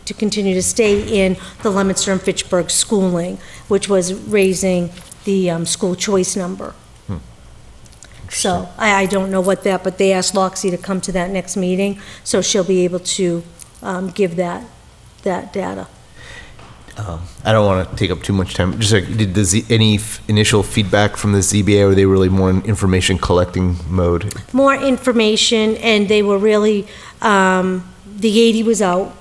A: to continue to stay in the Leominster and Fitchburg schooling, which was raising the school choice number. So I don't know what that, but they asked Loxie to come to that next meeting, so she'll be able to give that data.
C: I don't want to take up too much time. Just like, did any initial feedback from the ZBA, or were they really more in information collecting mode?
A: More information, and they were really, the 80 was out.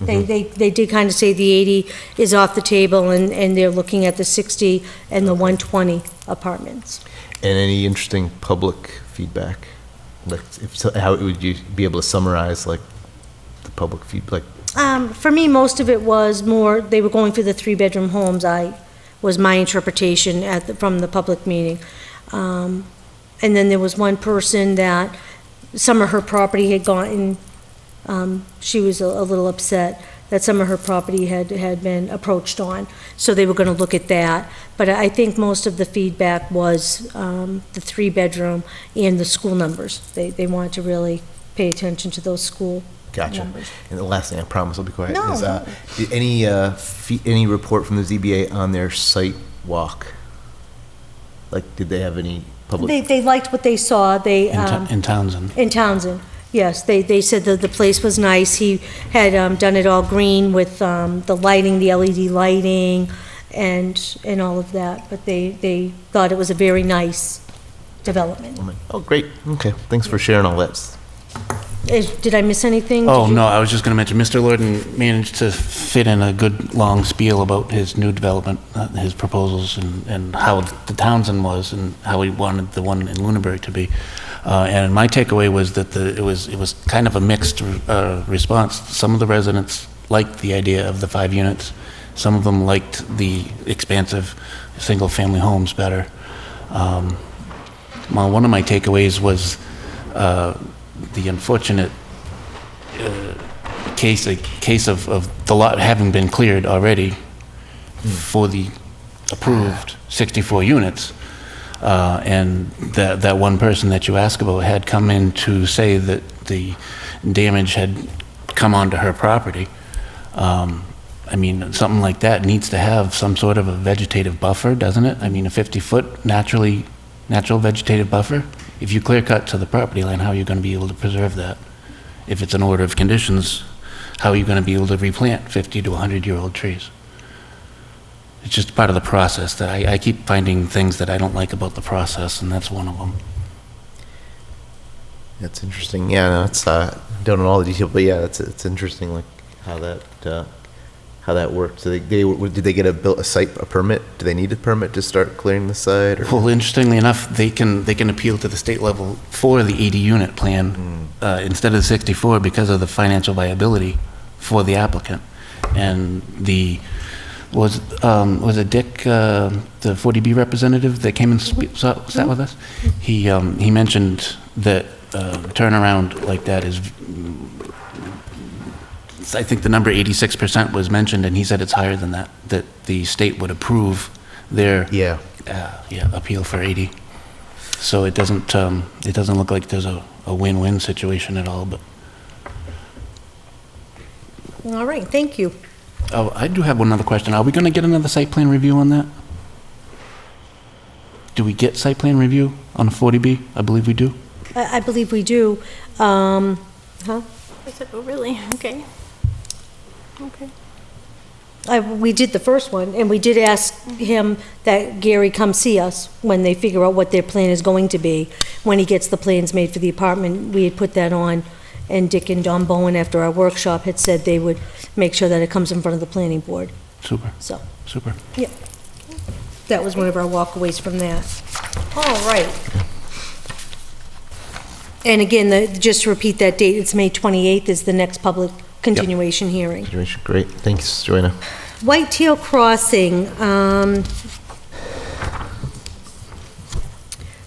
A: They did kind of say the 80 is off the table, and they're looking at the 60 and the 120 apartments.
C: And any interesting public feedback? Like, how would you be able to summarize, like, the public feedback?
A: For me, most of it was more, they were going through the three-bedroom homes, was my interpretation from the public meeting. And then there was one person that some of her property had gotten, she was a little upset that some of her property had been approached on, so they were going to look at that. But I think most of the feedback was the three-bedroom and the school numbers. They wanted to really pay attention to those school
C: Gotcha.
A: numbers.
C: And the last thing, I promise I'll be quiet,
A: No,
C: is
A: no.
C: any report from the ZBA on their site walk? Like, did they have any public?
A: They liked what they saw. They,
D: In Townsend.
A: in Townsend, yes. They said that the place was nice. He had done it all green with the lighting, the LED lighting, and all of that. But they thought it was a very nice development.
C: Oh, great. Okay, thanks for sharing all that.
A: Did I miss anything?
D: Oh,
A: Did you-
D: no, I was just going to mention, Mr. Lorden managed to fit in a good, long spiel about his new development, his proposals, and how the Townsend was, and how he wanted the one in Lunenburg to be. And my takeaway was that it was kind of a mixed response. Some of the residents liked the idea of the 5 units. Some of them liked the expansive single-family homes better. Well, one of my takeaways was the unfortunate case of the lot having been cleared already for the approved 64 units. And that one person that you asked about had come in to say that the damage had come onto her property. I mean, something like that needs to have some sort of a vegetative buffer, doesn't it? I mean, a 50-foot natural vegetative buffer. If you clear cut to the property line, how are you going to be able to preserve that? If it's an order of conditions, how are you going to be able to replant 50 to 100-year-old trees? It's just part of the process that I keep finding things that I don't like about the process, and that's one of them.
C: That's interesting. Yeah, no, it's don't know all the detail, but yeah, it's interesting, like how that worked. So did they get a permit? Do they need a permit to start clearing the site? Or?
D: Well, interestingly enough, they can appeal to the state level for the 80-unit plan instead of the 64 because of the financial viability for the applicant. And was it Dick, the 40B representative that came and sat with us? He mentioned that turnaround like that is. I think the number 86% was mentioned, and he said it's higher than that the state would approve their appeal for 80. So it doesn't look like there's a win-win situation at all. But
A: All right, thank you.
D: oh, I do have one other question. Are we going to get another site plan review on that? Do we get site plan review on a 40B? I believe we do.
A: I believe we do. Huh?
G: I said, oh, really? Okay. Okay.
A: We did the first one, and we did ask him that Gary come see us when they figure out what their plan is going to be. When he gets the plans made for the apartment, we had put that on, and Dick and Don Bowen, after our workshop, had said they would make sure that it comes in front of the planning board.
D: Super.
A: So,
D: Super.
A: yeah. That was one of our walkaways from that. All right. And again, just to repeat that date, it's May 28th is the next public continuation hearing.
C: Great. Thanks, Joanna.
A: Whitetail Crossing,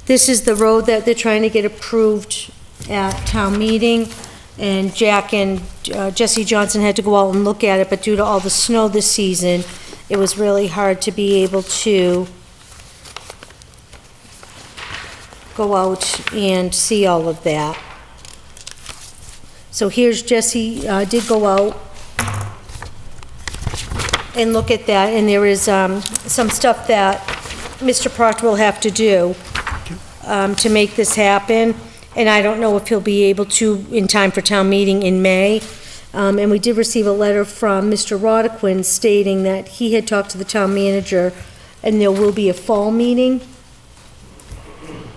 A: this is the road that they're trying to get approved at town meeting, and Jack and Jesse Johnson had to go out and look at it, but due to all the snow this season, it was really hard to be able to go out and see all of that. So here's Jesse, did go out and look at that, and there is some stuff that Mr. Proctor will have to do to make this happen, and I don't know if he'll be able to in time for town meeting in May. And we did receive a letter from Mr. Rodequin stating that he had talked to the town manager, and there will be a fall meeting.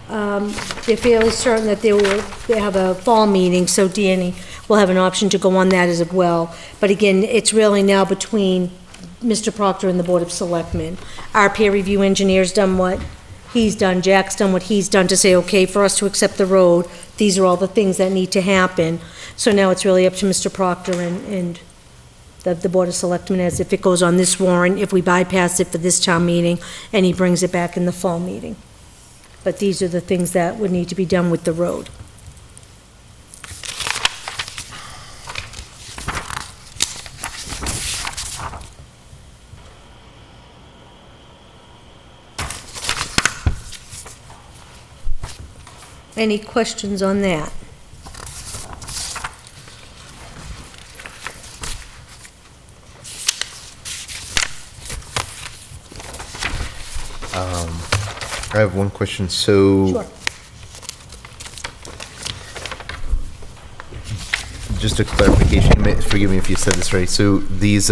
A: They're fairly certain that they have a fall meeting, so Danny will have an option to go on that as well. But again, it's really now between Mr. Proctor and the Board of Selectmen. Our peer review engineer's done what he's done, Jack's done what he's done to say, okay, for us to accept the road, these are all the things that need to happen. So now it's really up to Mr. Proctor and the Board of Selectmen as if it goes on this warrant, if we bypass it for this town meeting, and he brings it back in the fall meeting. But these are the things that would need to be done with the road. Any questions on that?
C: I have one question. So,
A: Sure.
C: just a clarification, forgive me if you said this right. So these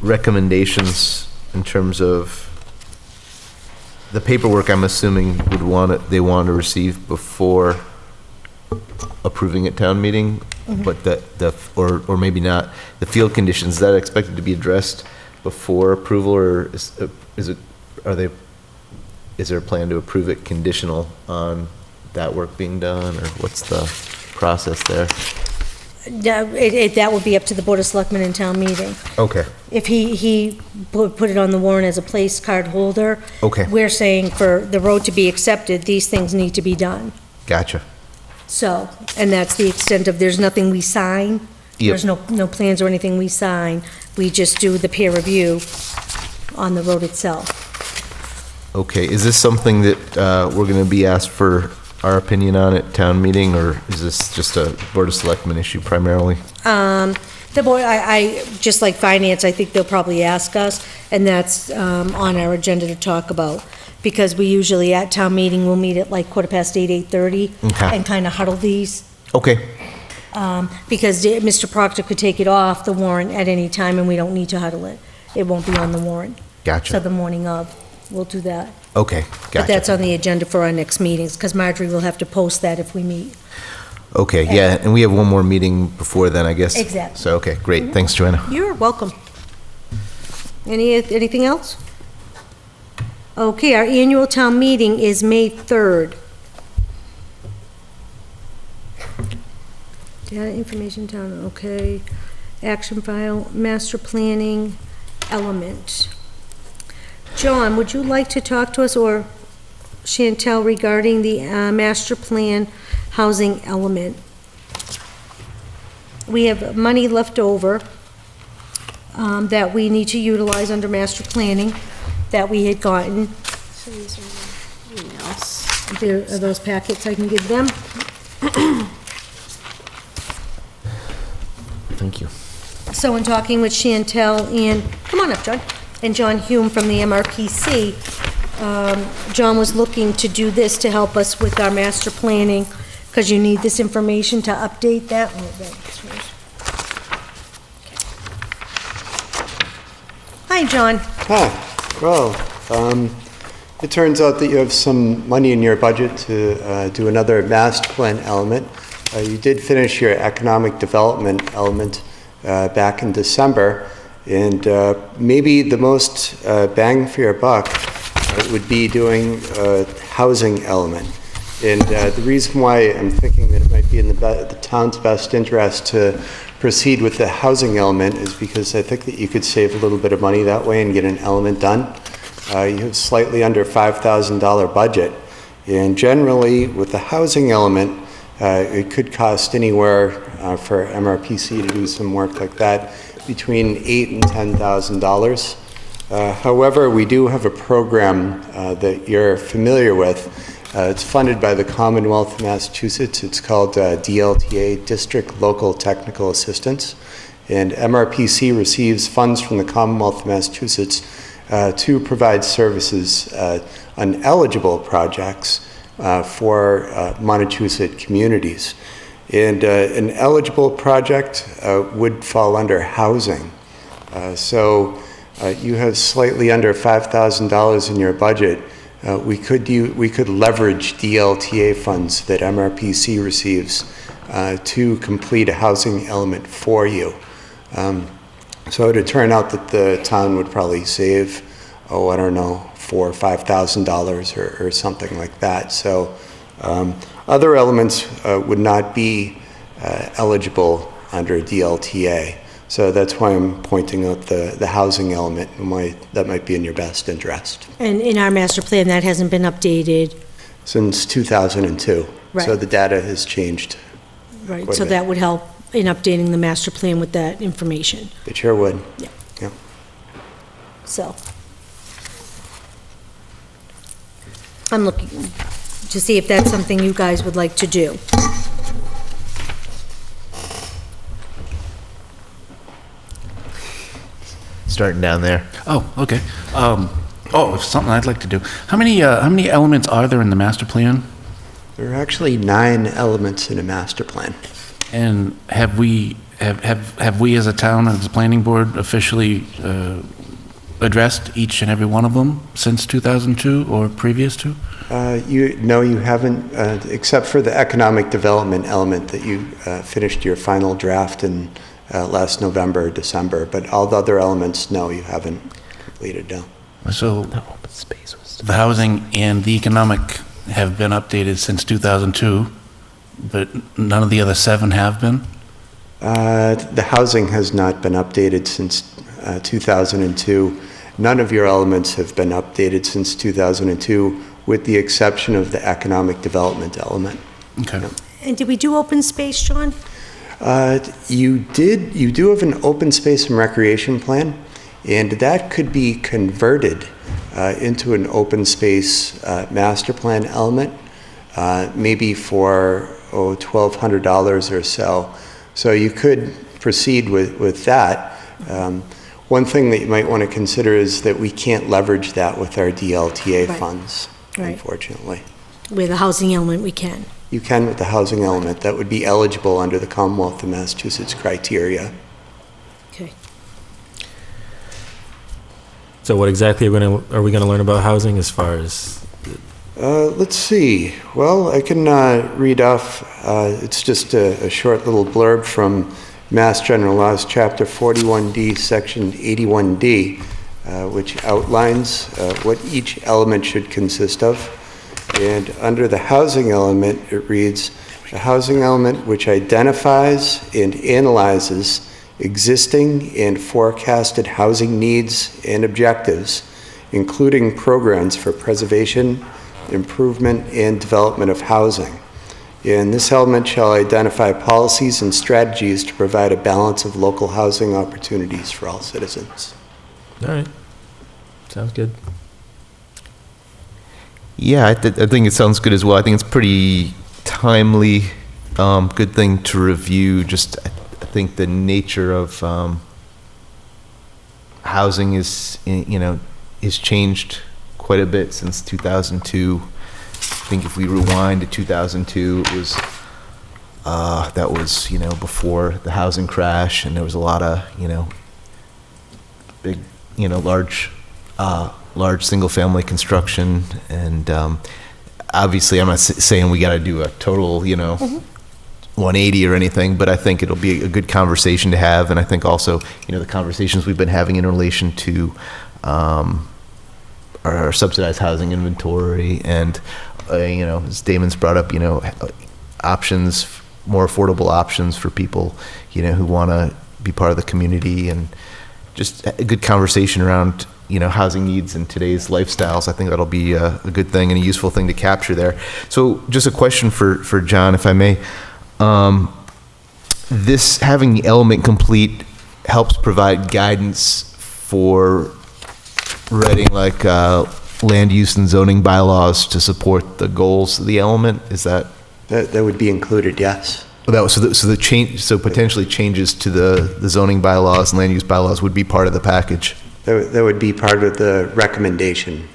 C: recommendations in terms of the paperwork, I'm assuming they want to receive before approving at town meeting, but or maybe not. The field conditions, is that expected to be addressed before approval, or is there a plan to approve it conditional on that work being done, or what's the process there?
A: That would be up to the Board of Selectmen and town meeting.
C: Okay.
A: If he put it on the warrant as a place card holder.
C: Okay.
A: We're saying for the road to be accepted, these things need to be done.
C: Gotcha.
A: So, and that's the extent of, there's nothing we sign.
C: Yep.
A: There's no plans or anything we sign. We just do the peer review on the road itself.
C: Okay, is this something that we're going to be asked for our opinion on at town meeting, or is this just a Board of Selectmen issue primarily?
A: The board, I just like finance, I think they'll probably ask us, and that's on our agenda to talk about. Because we usually at town meeting, we'll meet at like 8:15, 8:30,
C: Okay.
A: and kind of huddle these.
C: Okay,
A: Because Mr. Proctor could take it off the warrant at any time, and we don't need to huddle it. It won't be on the warrant. So
C: gotcha.
A: the morning of, we'll do that.
C: Okay,
A: But that's
C: gotcha.
A: on the agenda for our next meetings, because Marjorie will have to post that if we meet.
C: Okay, yeah, and we have one more meeting before then, I guess.
A: Exactly.
C: So, okay, great. Thanks, Joanna.
A: You're welcome. Anything else? Okay, our annual town meeting is May 3rd. Data information town, okay. Action file, master planning, element. John, would you like to talk to us, or Chantel, regarding the master plan housing element? We have money left over that we need to utilize under master planning that we had gotten.
G: So these are the emails.
A: Are those packets I can give them?
C: Thank you.
A: So in talking with Chantel and, come on up, John, and John Hume from the MRPC, John was looking to do this to help us with our master planning, because you need this information to update that. Hi, John.
L: Hi, well, it turns out that you have some money in your budget to do another master plan element. You did finish your economic development element back in December, and maybe the most bang for your buck would be doing a housing element. And the reason why I'm thinking that it might be in the town's best interest to proceed with the housing element is because I think that you could save a little bit of money that way and get an element done. You have slightly under $5,000 budget, and generally with the housing element, it could cost anywhere for MRPC to do some work like that between $8,000 and $10,000. However, we do have a program that you're familiar with. It's funded by the Commonwealth of Massachusetts. It's called DLTA, District Local Technical Assistance. And MRPC receives funds from the Commonwealth of Massachusetts to provide services on eligible projects for Montechusett communities. And an eligible project would fall under housing. So you have slightly under $5,000 in your budget. We could leverage DLTA funds that MRPC receives to complete a housing element for you. So it would turn out that the town would probably save, I don't know, $4,000 or $5,000 or something like that. So other elements would not be eligible under DLTA. So that's why I'm pointing out the housing element and why that might be in your best interest.
A: And in our master plan, that hasn't been updated.
L: Since 2002.
A: Right.
L: So the data has changed.
A: Right,
L: quite a
A: so
L: bit.
A: that would help in updating the master plan with that information.
L: It sure would.
A: Yeah.
L: Yeah.
A: So. I'm looking to see if that's something you guys would like to do.
C: Starting down there.
D: Oh, okay. Oh, it's something I'd like to do. How many elements are there in the master plan?
M: There are actually 9 elements in a master plan.
D: And have we as a town, as a planning board, officially addressed each and every one of them since 2002 or previous to?
M: No, you haven't, except for the economic development element that you finished your final draft in last November or December, but all the other elements, no, you haven't completed, no.
D: So the housing and the economic have been updated since 2002, but none of the other 7 have been?
M: The housing has not been updated since 2002. None of your elements have been updated since 2002, with the exception of the economic development element.
D: Okay.
M: Yeah.
A: And did we do open space, John?
M: You do have an open space and recreation plan, and that could be converted into an open space master plan element, maybe for $1,200 or so. So you could proceed with that. One thing that you might want to consider is that we can't leverage that with our DLTA
A: Right.
M: funds,
A: Right.
M: unfortunately.
A: With the housing element, we can.
M: You can with the housing element. That would be eligible under the Commonwealth of Massachusetts criteria.
A: Okay.
H: So what exactly are we going to learn about housing as far as?
M: Let's see. Well, I can read off, it's just a short little blurb from Mass General Laws, Chapter 41D, Section 81D, which outlines what each element should consist of. And under the housing element, it reads, a housing element which identifies and analyzes existing and forecasted housing needs and objectives, including programs for preservation, improvement, and development of housing. And this element shall identify policies and strategies to provide a balance of local housing opportunities for all citizens.
H: All right. Sounds good.
C: Yeah, I think it sounds good as well. I think it's pretty timely, good thing to review. Just, I think the nature of housing is changed quite a bit since 2002. I think if we rewind to 2002, it was that was before the housing crash, and there was a lot of big large single family construction, and obviously I'm not saying we got to do a total 180 or anything, but I think it'll be a good conversation to have. And I think also the conversations we've been having in relation to our subsidized housing inventory, and as Damon's brought up, options, more affordable options for people who want to be part of the community, and just a good conversation around housing needs in today's lifestyles. I think that'll be a good thing and a useful thing to capture there. So just a question for John, if I may. This having the element complete helps provide guidance for writing like land use and zoning bylaws to support the goals of the element. Is that
M: would be included? Yes.
C: So potentially changes to the zoning bylaws and land use bylaws would be part of the package.
M: That would be part of the recommendation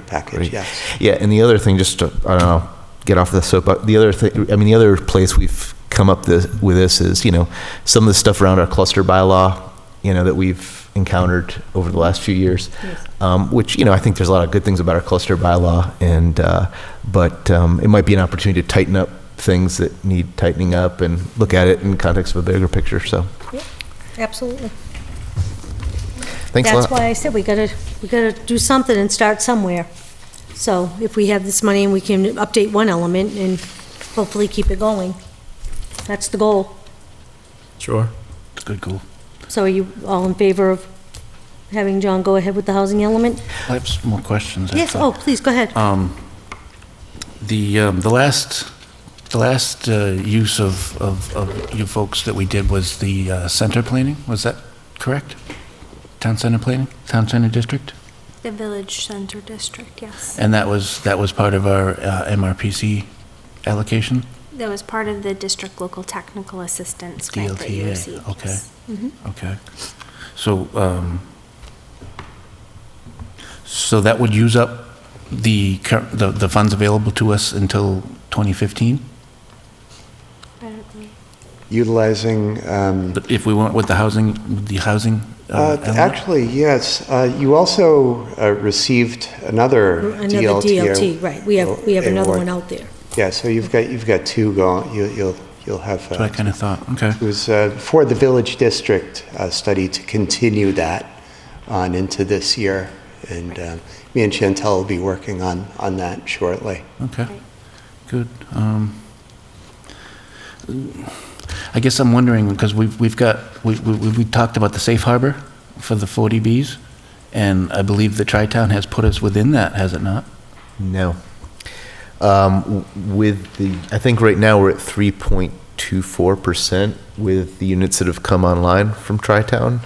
M: package.
C: Right.
M: Yes.
C: Yeah, and the other thing, just to, I don't know, get off the soapbox. The other thing, the other place we've come up with this is some of the stuff around our cluster bylaw, that we've encountered over the last few years, yes. Which I think there's a lot of good things about our cluster bylaw, and but it might be an opportunity to tighten up things that need tightening up and look at it in context of a bigger picture. So,
A: yeah, absolutely.
C: Thanks a lot.
A: That's why I said we gotta do something and start somewhere. So if we have this money and we can update one element and hopefully keep it going, that's the goal.
H: Sure.
D: It's a good goal. So
A: are you all in favor of having John go ahead with the housing element?
D: I have some more questions.
A: Yes. Oh, please go ahead.
D: The last use of you folks that we did was the center planning. Was that correct? Town center planning, town center district.
G: The village center district, yes.
D: And that was part of our MRPC allocation.
G: That was part of the district local technical assistance grant that you received.
D: Okay.
G: Yes. Mm-hmm.
D: Okay. So, So that would use up the funds available to us until 2015?
M: Utilizing,
D: But if we went with the housing, element?
M: actually, yes. You also received another
A: Another DLT, right. We have another
M: award.
A: one out there.
M: Yeah, so you've got two going. You'll have.
D: That's what I kind of thought, okay.
M: It was for the village district study to continue that on into this year, and me and Chantel will be working on that shortly.
D: Okay, good. I guess I'm wondering, because we talked about the safe harbor for the 40Bs, and I believe the Tri-Town has put us within that, has it not?
C: No. I think right now we're at 3.24% with the units that have come online from Tri-Town.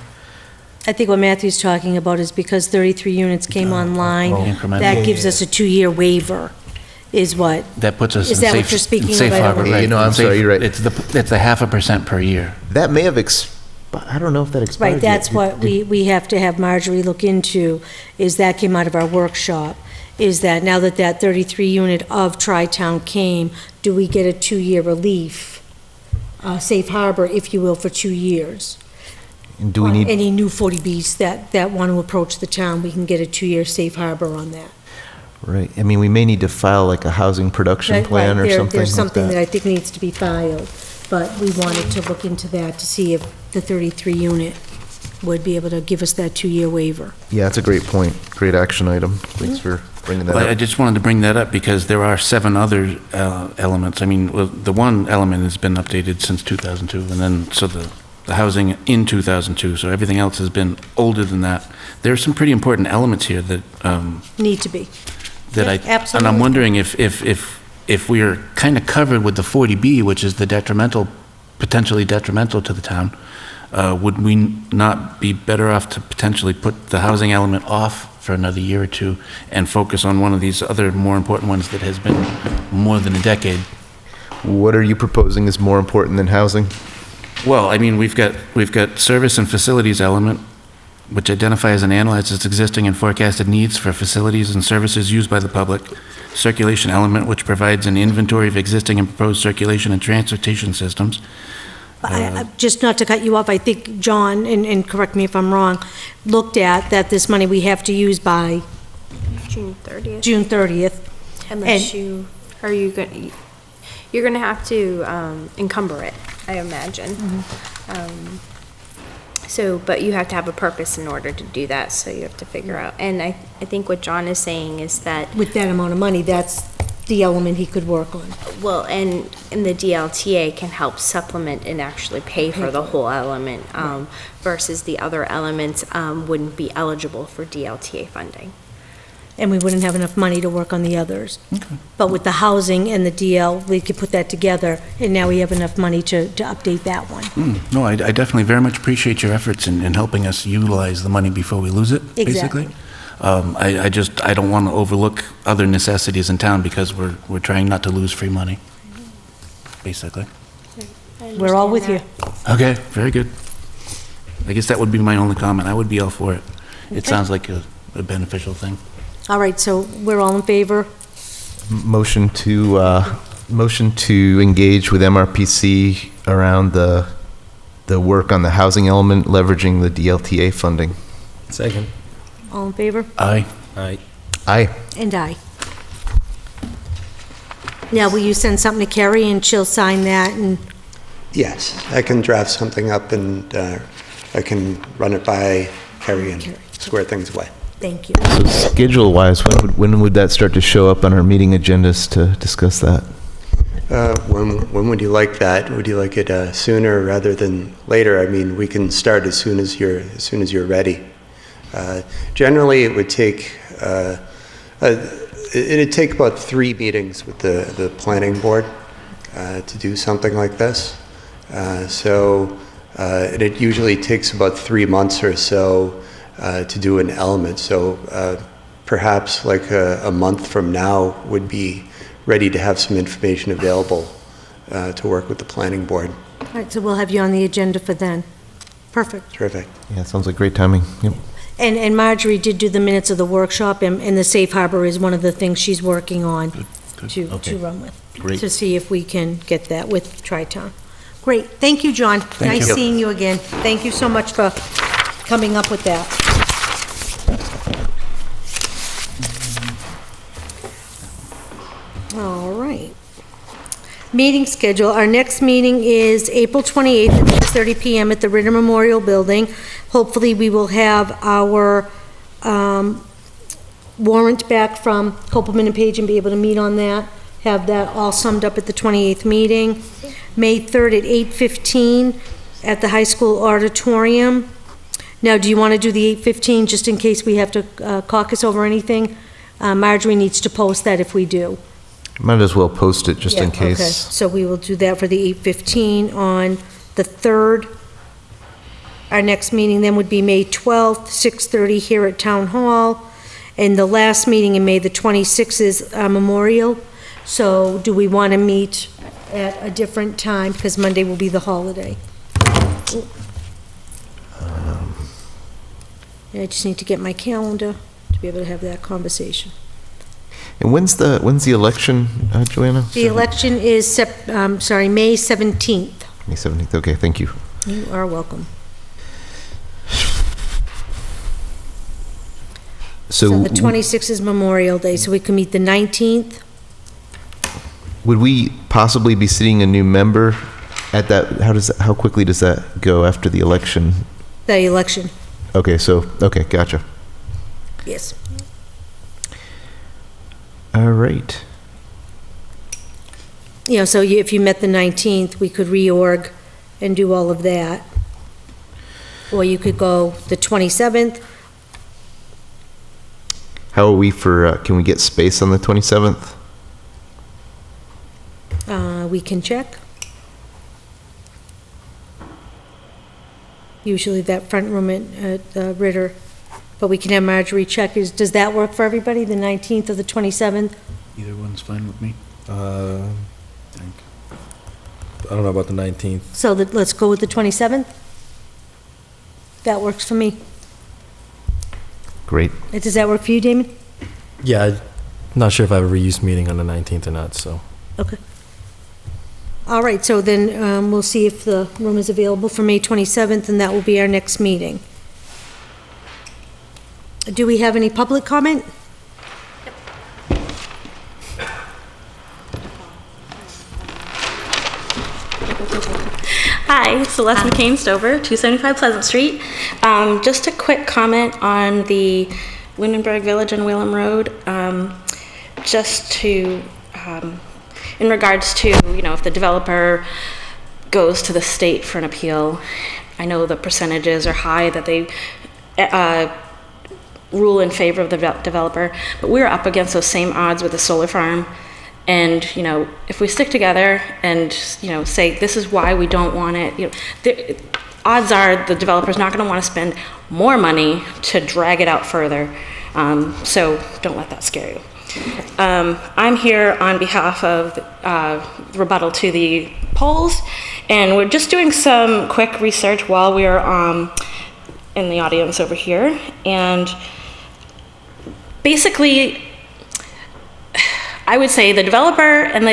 A: I think what Matthew's talking about is because 33 units came online,
D: incremental.
A: that gives us a 2-year waiver, is what?
D: That puts us in
A: Is that what
D: safe,
A: you're speaking
D: in
A: of?
D: safe
A: I don't
D: harbor,
A: know.
D: right?
C: I'm
D: Safe-
C: sorry, you're right.
D: It's a 0.5% per year.
C: That may have I don't know if that expired
A: Right,
C: yet.
A: that's what we have to have Marjorie look into, is that came out of our workshop, is that now that 33 unit of Tri-Town came, do we get a 2-year relief, safe harbor, if you will, for 2 years?
C: And do we need,
A: Any new 40Bs that want to approach the town, we can get a 2-year safe harbor on that.
C: right, I mean, we may need to file like a housing production
A: Right,
C: plan or
A: there-
C: something
A: There's
C: like
A: something that
C: that.
A: I think needs to be filed, but we wanted to look into that to see if the 33 unit would be able to give us that 2-year waiver.
C: Yeah, that's a great point, great action item. Thanks for bringing that
D: Well, I
C: up.
D: just wanted to bring that up because there are 7 other elements. I mean, well, the one element has been updated since 2002, and then, so the housing in 2002, so everything else has been older than that. There are some pretty important elements here that,
A: Need to be.
D: that
A: Yeah,
D: and I'm
A: absolutely.
D: wondering if we are kind of covered with the 40B, which is the potentially detrimental to the town, would we not be better off to potentially put the housing element off for another year or two and focus on one of these other more important ones that has been more than a decade?
C: What are you proposing is more important than housing?
D: Well, I mean, we've got service and facilities element, which identifies and analyzes existing and forecasted needs for facilities and services used by the public. Circulation element, which provides an inventory of existing and proposed circulation and transportation systems.
A: Just not to cut you off, I think John, and correct me if I'm wrong, looked at that this money we have to use by
G: June 30th.
A: June 30th.
G: Unless you're gonna have to encumber it, I imagine. So, but you have to have a purpose in order to do that, so you have to figure out. And I think what John is saying is that,
A: With that amount of money, that's the element he could work on.
G: well, and the DLTA can help supplement and actually pay for the whole element, versus the other elements wouldn't be eligible for DLTA funding.
A: And we wouldn't have enough money to work on the others. But with the housing and the DL, we could put that together, and now we have enough money to update that one.
D: No, I definitely very much appreciate your efforts in helping us utilize the money before we lose it, basically.
A: Exactly.
D: I don't want to overlook other necessities in town because we're trying not to lose free money, basically.
A: We're all with you.
D: Okay, very good. I guess that would be my only comment. I would be all for it. It
A: Okay.
D: sounds like a beneficial thing.
A: All right, so we're all in favor?
C: Motion to engage with MRPC around the work on the housing element, leveraging the DLTA funding.
H: Second.
A: All in favor?
D: Aye.
H: Aye.
C: Aye.
A: And aye. Now, will you send something to Carrie and she'll sign that and,
M: Yes, I can draft something up and I can run it by Carrie and square things away.
A: thank you.
C: So schedule-wise, when would that start to show up on our meeting agendas to discuss that?
M: When would you like that? Would you like it sooner rather than later? I mean, we can start as soon as you're ready. Generally, it would take it'd take about 3 meetings with the planning board to do something like this. And it usually takes about 3 months or so to do an element. So perhaps like a month from now would be ready to have some information available to work with the planning board.
A: All right, so we'll have you on the agenda for then. Perfect.
M: Terrific.
C: Yeah, sounds like great timing. Yep.
A: And Marjorie did do the minutes of the workshop, and the safe harbor is one of the things she's working on to run with.
C: Great.
A: To see if we can get that with Tri-Town. Great, thank you, John. Nice seeing you again. Thank you so much for coming up with that. All right. Meeting schedule. Our next meeting is April 28th at 6:30 PM at the Ritter Memorial Building. Hopefully, we will have our warrant back from Copeland and Page and be able to meet on that, have that all summed up at the 28th meeting. May 3rd at 8:15 at the high school auditorium. Now, do you want to do the 8:15 just in case we have to caucus over anything? Marjorie needs to post that if we do.
C: Might as well post it just in
A: Yeah, okay.
C: case.
A: So we will do that for the 8:15 on the 3rd. Our next meeting then would be May 12th, 6:30 here at Town Hall. And the last meeting in May, the 26th, is Memorial. So do we want to meet at a different time? Because Monday will be the holiday. I just need to get my calendar to be able to have that conversation.
C: And when's the election, Joanna?
A: The election is, May 17th.
C: May 17th, okay, thank you.
A: You are welcome. So the 26th is Memorial Day, so we can meet the 19th.
C: Would we possibly be sitting a new member at that? How quickly does that go after the election?
A: The election,
C: Okay, gotcha.
A: yes.
C: All right.
A: So if you met the 19th, we could reorg and do all of that. Or you could go the 27th.
C: How are we for, can we get space on the 27th?
A: We can check. Usually that front room at Ritter, but we can have Marjorie check. Does that work for everybody, the 19th or the 27th?
D: Either one's fine with me.
H: I don't know about the 19th.
A: So let's go with the 27th? That works for me.
C: Great.
A: Does that work for you, Damon?
H: Yeah, I'm not sure if I have a reuse meeting on the 19th or not, so.
A: Okay. All right, so then we'll see if the room is available for May 27th, and that will be our next meeting. Do we have any public comment?
N: Hi, Celeste McCain Stover, 275 Pleasant Street. Just a quick comment on the Lunenburg Village and Whalum Road. Just to, in regards to, if the developer goes to the state for an appeal, I know the percentages are high that they rule in favor of the developer, but we're up against those same odds with the solar farm. And, if we stick together and, say, this is why we don't want it, the odds are the developer's not going to want to spend more money to drag it out further. So don't let that scare you. I'm here on behalf of rebuttal to the polls, and we're just doing some quick research while we are in the audience over here. And basically, I would say the developer and the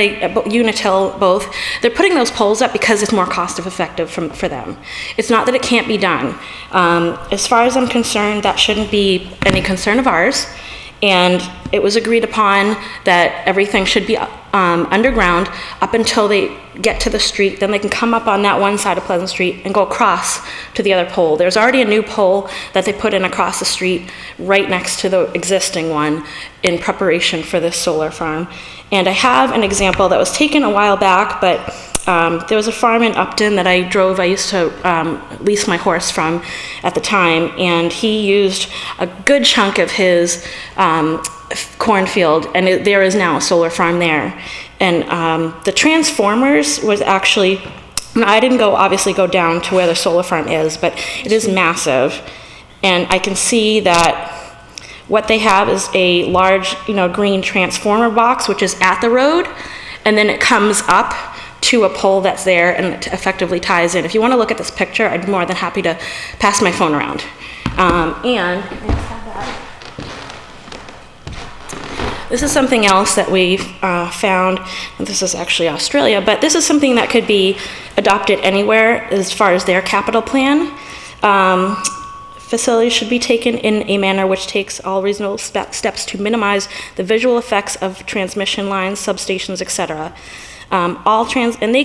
N: Unitil both, they're putting those poles up because it's more cost effective for them. It's not that it can't be done. As far as I'm concerned, that shouldn't be any concern of ours. And it was agreed upon that everything should be underground up until they get to the street. Then they can come up on that one side of Pleasant Street and go across to the other pole. There's already a new pole that they put in across the street right next to the existing one in preparation for this solar farm. And I have an example that was taken a while back, but there was a farm in Upton that I drove. I used to lease my horse from at the time, and he used a good chunk of his cornfield, and there is now a solar farm there. And the transformers was actually, I didn't obviously go down to where the solar farm is, but it is massive. And I can see that what they have is a large, green transformer box, which is at the road, and then it comes up to a pole that's there and it effectively ties in. If you want to look at this picture, I'd be more than happy to pass my phone around. And this is something else that we've found, and this is actually Australia, but this is something that could be adopted anywhere as far as their capital plan. Facilities should be taken in a manner which takes all reasonable steps to minimize the visual effects of transmission lines, substations, etc. And they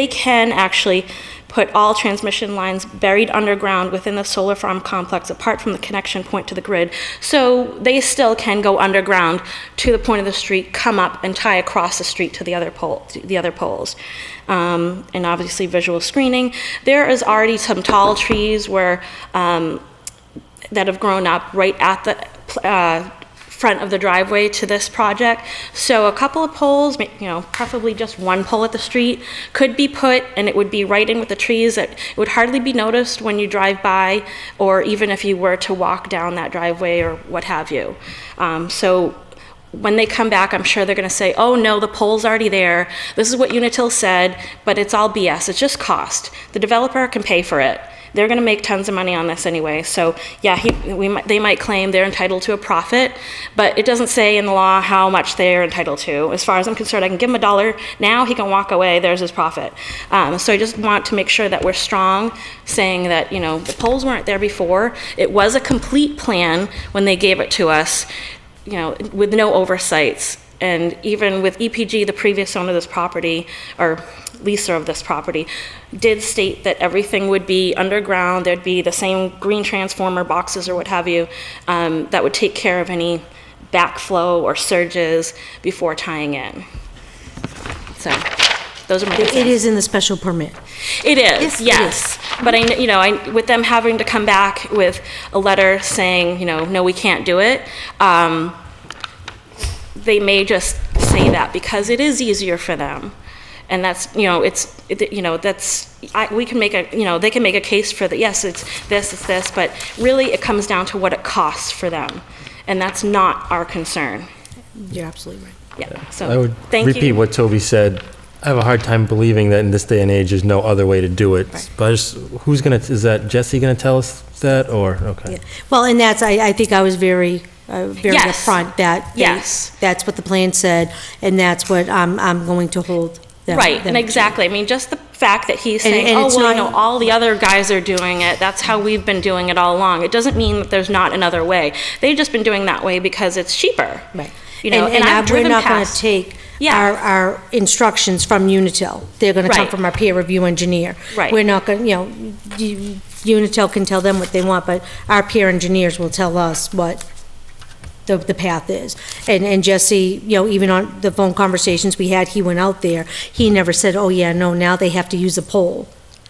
N: can actually put all transmission lines buried underground within the solar farm complex apart from the connection point to the grid. So they still can go underground to the point of the street, come up and tie across the street to the other poles. And obviously visual screening. There is already some tall trees that have grown up right at the front of the driveway to this project. So a couple of poles, preferably just one pole at the street, could be put, and it would be right in with the trees. It would hardly be noticed when you drive by, or even if you were to walk down that driveway or what have you. So when they come back, I'm sure they're going to say, oh no, the pole's already there. This is what Unitil said, but it's all BS. It's just cost. The developer can pay for it. They're going to make tons of money on this anyway. So yeah, they might claim they're entitled to a profit, but it doesn't say in the law how much they're entitled to. As far as I'm concerned, I can give him $1 now, he can walk away, there's his profit. So I just want to make sure that we're strong, saying that, the poles weren't there before. It was a complete plan when they gave it to us, with no oversights. And even with EPG, the previous owner of this property, or leaser of this property, did state that everything would be underground. There'd be the same green transformer boxes or what have you that would take care of any backflow or surges before tying in. So those are my concerns.
A: It is in the special permit.
N: It is, yes. But with them having to come back with a letter saying, no, we can't do it, they may just say that because it is easier for them. And that's, we can make they can make a case for that, yes, it's this, but really it comes down to what it costs for them. And that's not our concern.
A: You're absolutely right.
N: Yeah, so
H: I would
N: thank
H: repeat
N: you.
H: what Toby said. I have a hard time believing that in this day and age there's no other way to do it.
N: Right.
H: But is that Jesse going to tell us that, or, okay.
A: Yeah. Well, and that's, I think I was very
N: Yes.
A: upfront that that's what the plan said, and that's what I'm going to hold them.
N: Right,
A: them
N: and
A: to.
N: exactly. I mean, just the fact that he's saying,
A: and it's not-
N: all the other guys are doing it, that's how we've been doing it all along. It doesn't mean that there's not another way. They've just been doing that way because it's cheaper.
A: Right.
N: And I've
A: we're
N: driven
A: not going to
N: past.
A: take
N: Yeah.
A: our instructions from Unitil. They're going to come
N: Right.
A: from our peer review engineer.
N: Right.
A: We're not going, Unitil can tell them what they want, but our peer engineers will tell us what the path is. And Jesse, even on the phone conversations we had, he went out there, he never said, oh yeah, no, now they have to use a pole.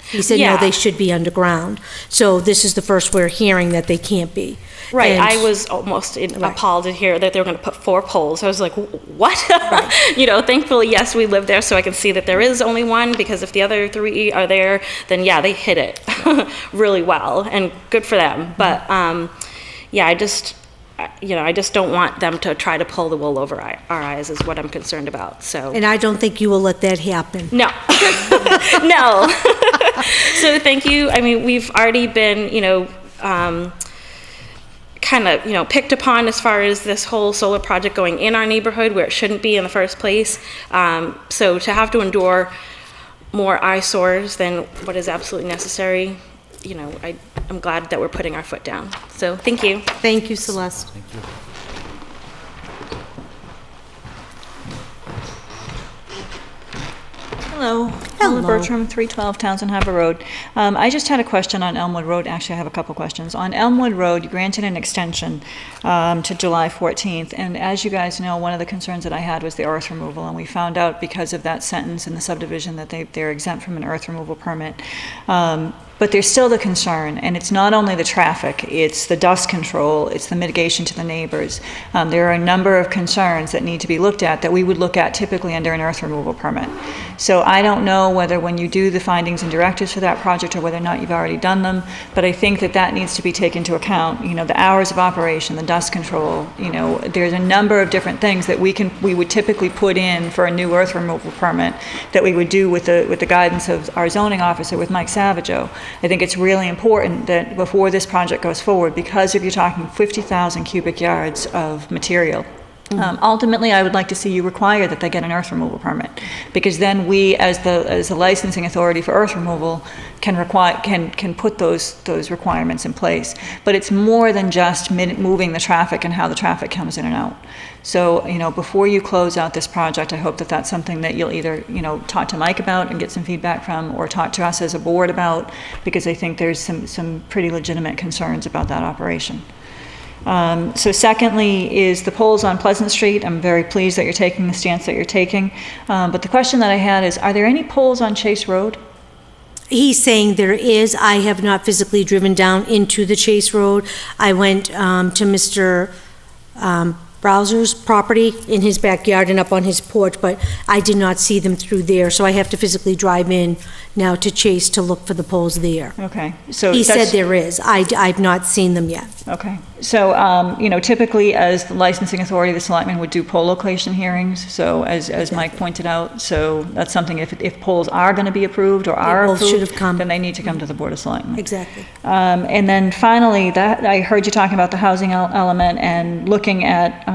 A: He said, no,
N: Yeah.
A: they should be underground. So this is the first we're hearing that they can't be.
N: Right,
A: And-
N: I was almost appalled to hear that they were going to put 4 poles. I was like, what? Thankfully, yes, we live there, so I can see that there is only one, because if the other 3 are there, then yeah, they hit it really well, and good for them. But yeah, I just don't want them to try to pull the wool over our eyes is what I'm concerned about, so.
A: And I don't think you will let that happen.
N: No, no. So thank you. I mean, we've already been, kind of, picked upon as far as this whole solar project going in our neighborhood where it shouldn't be in the first place. So to have to endure more eyesores than what is absolutely necessary, I'm glad that we're putting our foot down. So thank you.
A: Thank you, Celeste.
O: Hello.
A: Hello.
O: Ella Bertram, 312 Townsend Harbor Road. I just had a question on Elmwood Road. Actually, I have a couple questions. On Elmwood Road, you granted an extension to July 14th, and as you guys know, one of the concerns that I had was the earth removal, and we found out because of that sentence in the subdivision that they're exempt from an earth removal permit. But there's still the concern, and it's not only the traffic, it's the dust control, it's the mitigation to the neighbors. There are a number of concerns that need to be looked at that we would look at typically under an earth removal permit. So I don't know whether when you do the findings and directives for that project or whether or not you've already done them, but I think that needs to be taken into account. The hours of operation, the dust control, there's a number of different things that we would typically put in for a new earth removal permit that we would do with the guidance of our zoning officer, with Mike Savageau. I think it's really important that before this project goes forward, because if you're talking 50,000 cubic yards of material, ultimately, I would like to see you require that they get an earth removal permit, because then we, as the licensing authority for earth removal, can put those requirements in place. But it's more than just moving the traffic and how the traffic comes in and out. So, you know, before you close out this project, I hope that that's something that you'll either, you know, talk to Mike about and get some feedback from, or talk to us as a board about, because I think there's some pretty legitimate concerns about that operation. So secondly is the poles on Pleasant Street. I'm very pleased that you're taking the stance that you're taking. But the question that I had is, are there any poles on Chase Road?
A: He's saying there is. I have not physically driven down into the Chase Road. I went to Mr. Browser's property in his backyard and up on his porch, but I did not see them through there, so I have to physically drive in now to Chase to look for the poles there.
O: Okay. So
A: he said there is. I've not seen them yet.
O: Okay. So, you know, typically as the licensing authority, the selectmen would do pole location hearings, so as Mike pointed out, so that's something, if poles are going to be approved or are approved,
A: should have come.
O: Then they need to come to the Board of Selectmen.
A: Exactly.
O: And then finally, that I heard you talking about the housing element and looking at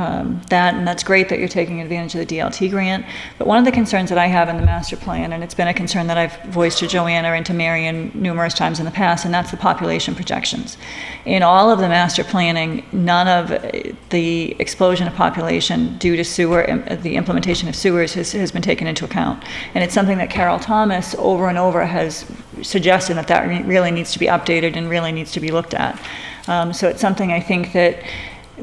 O: that, and that's great that you're taking advantage of the DLT grant. But one of the concerns that I have in the master plan, and it's been a concern that I've voiced to Joanna and to Marion numerous times in the past, and that's the population projections. In all of the master planning, none of the explosion of population due to sewer, the implementation of sewers has been taken into account. And it's something that Carol Thomas over and over has suggested that really needs to be updated and really needs to be looked at. So it's something I think that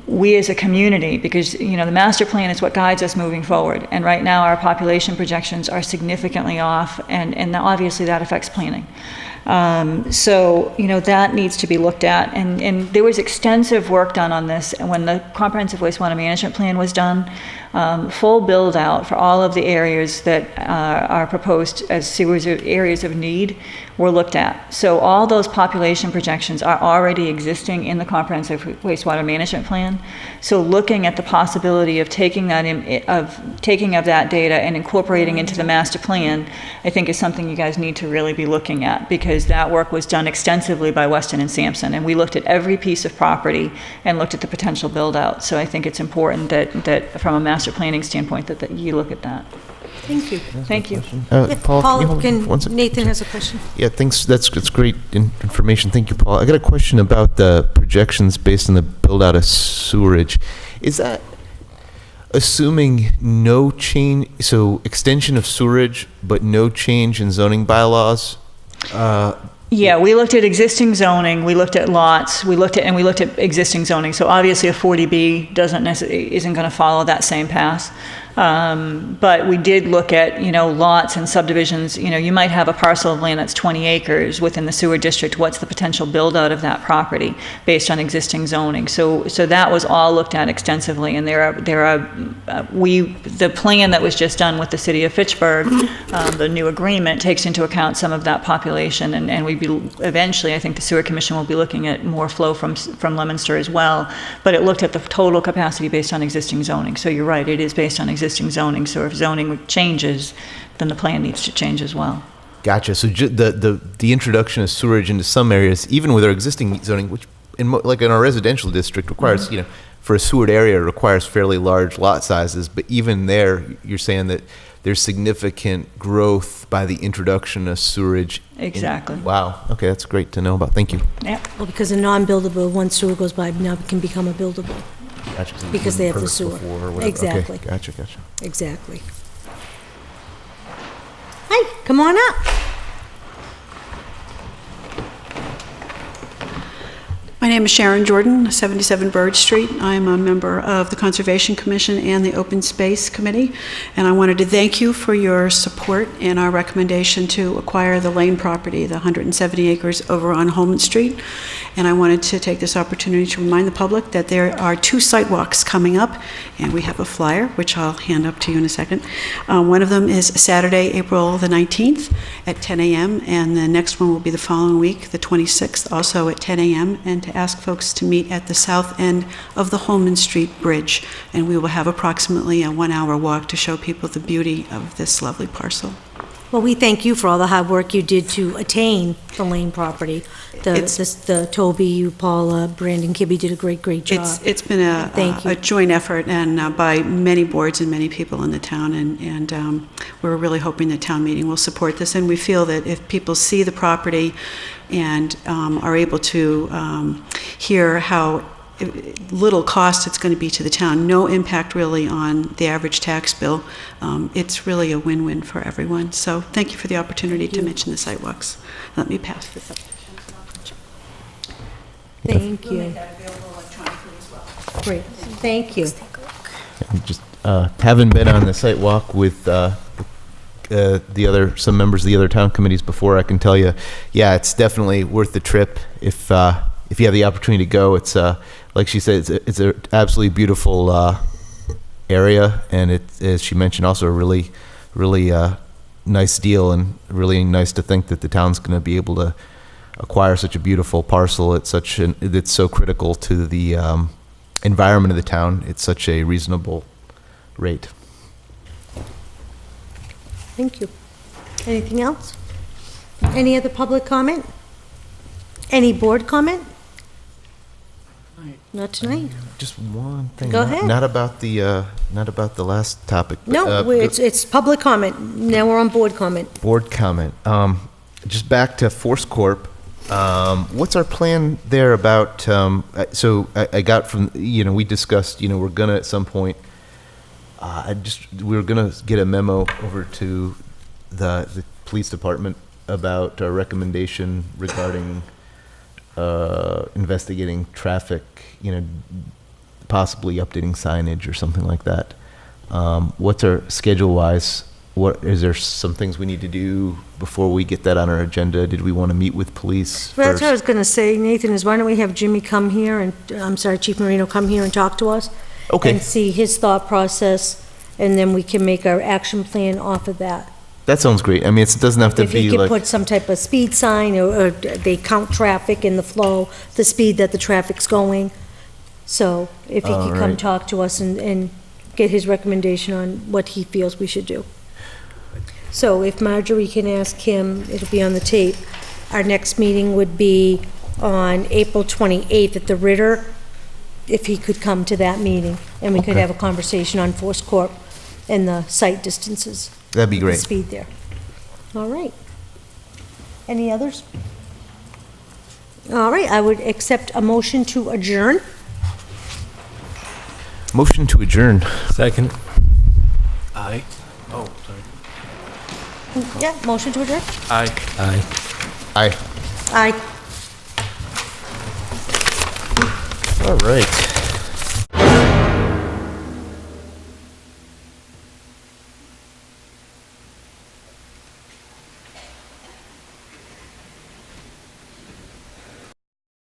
O: we as a community, because, you know, the master plan is what guides us moving forward. And right now our population projections are significantly off, and obviously that affects planning. So, you know, that needs to be looked at. And there was extensive work done on this when the comprehensive wastewater management plan was done. Full build out for all of the areas that are proposed as sewers or areas of need were looked at. So all those population projections are already existing in the comprehensive wastewater management plan. So looking at the possibility of taking that of that data and incorporating into the master plan, I think is something you guys need to really be looking at, because that work was done extensively by Weston and Sampson, and we looked at every piece of property and looked at the potential build out. So I think it's important that from a master planning standpoint that you look at that.
A: Thank you.
O: Thank you.
C: Paul,
A: Nathan has a question.
C: Yeah, thanks. That's great information. Thank you, Paul. I got a question about the projections based on the build out of sewerage. Is that assuming no change, so extension of sewerage, but no change in zoning bylaws?
O: Yeah, we looked at existing zoning, we looked at lots, we looked at existing zoning. So obviously a 40B isn't going to follow that same path. But we did look at, you know, lots and subdivisions. You know, you might have a parcel of land that's 20 acres within the sewer district. What's the potential build out of that property based on existing zoning? So that was all looked at extensively, and the plan that was just done with the city of Fitchburg, the new agreement takes into account some of that population, and eventually I think the sewer commission will be looking at more flow from Leominster as well. But it looked at the total capacity based on existing zoning. So you're right, it is based on existing zoning. So if zoning changes, then the plan needs to change as well.
C: Gotcha. So the introduction of sewerage into some areas, even with our existing zoning, which like in our residential district requires, you know, for a sewered area requires fairly large lot sizes, but even there, you're saying that there's significant growth by the introduction of sewerage.
O: Exactly.
C: Wow. Okay, that's great to know about. Thank you.
O: Yeah.
A: Well, because a non-buildable, once sewer goes by, now it can become a buildable.
C: Gotcha. So
A: Because they have the sewer. Exactly.
C: Okay, gotcha.
A: Exactly. Hi, come on up.
P: My name is Sharon Jordan, 77 Bird Street. I'm a member of the Conservation Commission and the Open Space Committee, and I wanted to thank you for your support in our recommendation to acquire the Lane property, the 170 acres over on Holman Street. And I wanted to take this opportunity to remind the public that there are 2 sidewalks coming up, and we have a flyer, which I'll hand up to you in a second. One of them is Saturday, April the 19th at 10 a.m., and the next one will be the following week, the 26th, also at 10 a.m., and to ask folks to meet at the south end of the Holman Street Bridge, and we will have approximately a 1-hour walk to show people the beauty of this lovely parcel.
A: Well, we thank you for all the hard work you did to attain the Lane property. The Toby, you, Paula, Brandon, Kibbe did a great job.
P: It's been a joint effort and by many boards and many people in the town, and we're really hoping the town meeting will support this. And we feel that if people see the property and are able to hear how little cost it's going to be to the town, no impact really on the average tax bill, it's really a win-win for everyone. So thank you for the opportunity to mention the sidewalks. Let me pass this up.
A: Thank you.
P: We'll make that available electronically as well.
A: Great, thank you.
C: Just having been on the site walk with some members of the other town committees before, I can tell you, yeah, it's definitely worth the trip if you have the opportunity to go. It's like she said, it's an absolutely beautiful area, and it, as she mentioned, also a really nice deal, and really nice to think that the town's going to be able to acquire such a beautiful parcel at that's so critical to the environment of the town. It's such a reasonable rate.
A: Thank you. Anything else? Any other public comment? Any board comment? Not tonight.
C: Just one thing.
A: Go ahead.
C: Not about the last topic. But,
A: No, it's public comment. Now we're on board comment.
C: Board comment. Just back to Force Corp. What's our plan there about? So I got from we discussed we're gonna at some point. We were gonna get a memo over to the police department about a recommendation regarding investigating traffic, possibly updating signage or something like that. What's our schedule-wise? Is there some things we need to do before we get that on our agenda? Did we want to meet with police first?
A: Well, that's what I was going to say, Nathan, is why don't we have Jimmy come here and, Chief Marino come here and talk to us?
C: Okay.
A: And see his thought process, and then we can make our action plan off of that.
C: That sounds great. I mean, it doesn't have to
A: If
C: be
A: you could
C: like...
A: put some type of speed sign, or they count traffic in the flow, the speed that the traffic's going. So if he could come
C: right.
A: talk to us and get his recommendation on what he feels we should do. So if Marjorie can ask him, it'll be on the tape. Our next meeting would be on April 28th at the Ritter, if he could come to that meeting, and we could
C: Okay.
A: have a conversation on Force Corp and the site distances.
C: That'd be
A: the
C: great.
A: speed there. All right. Any others? All right, I would accept a motion to adjourn.
C: Motion to adjourn.
H: Second.
D: Aye. Oh, sorry.
A: Yeah, motion to adjourn?
D: Aye.
C: Aye.
A: Aye.
H: All right.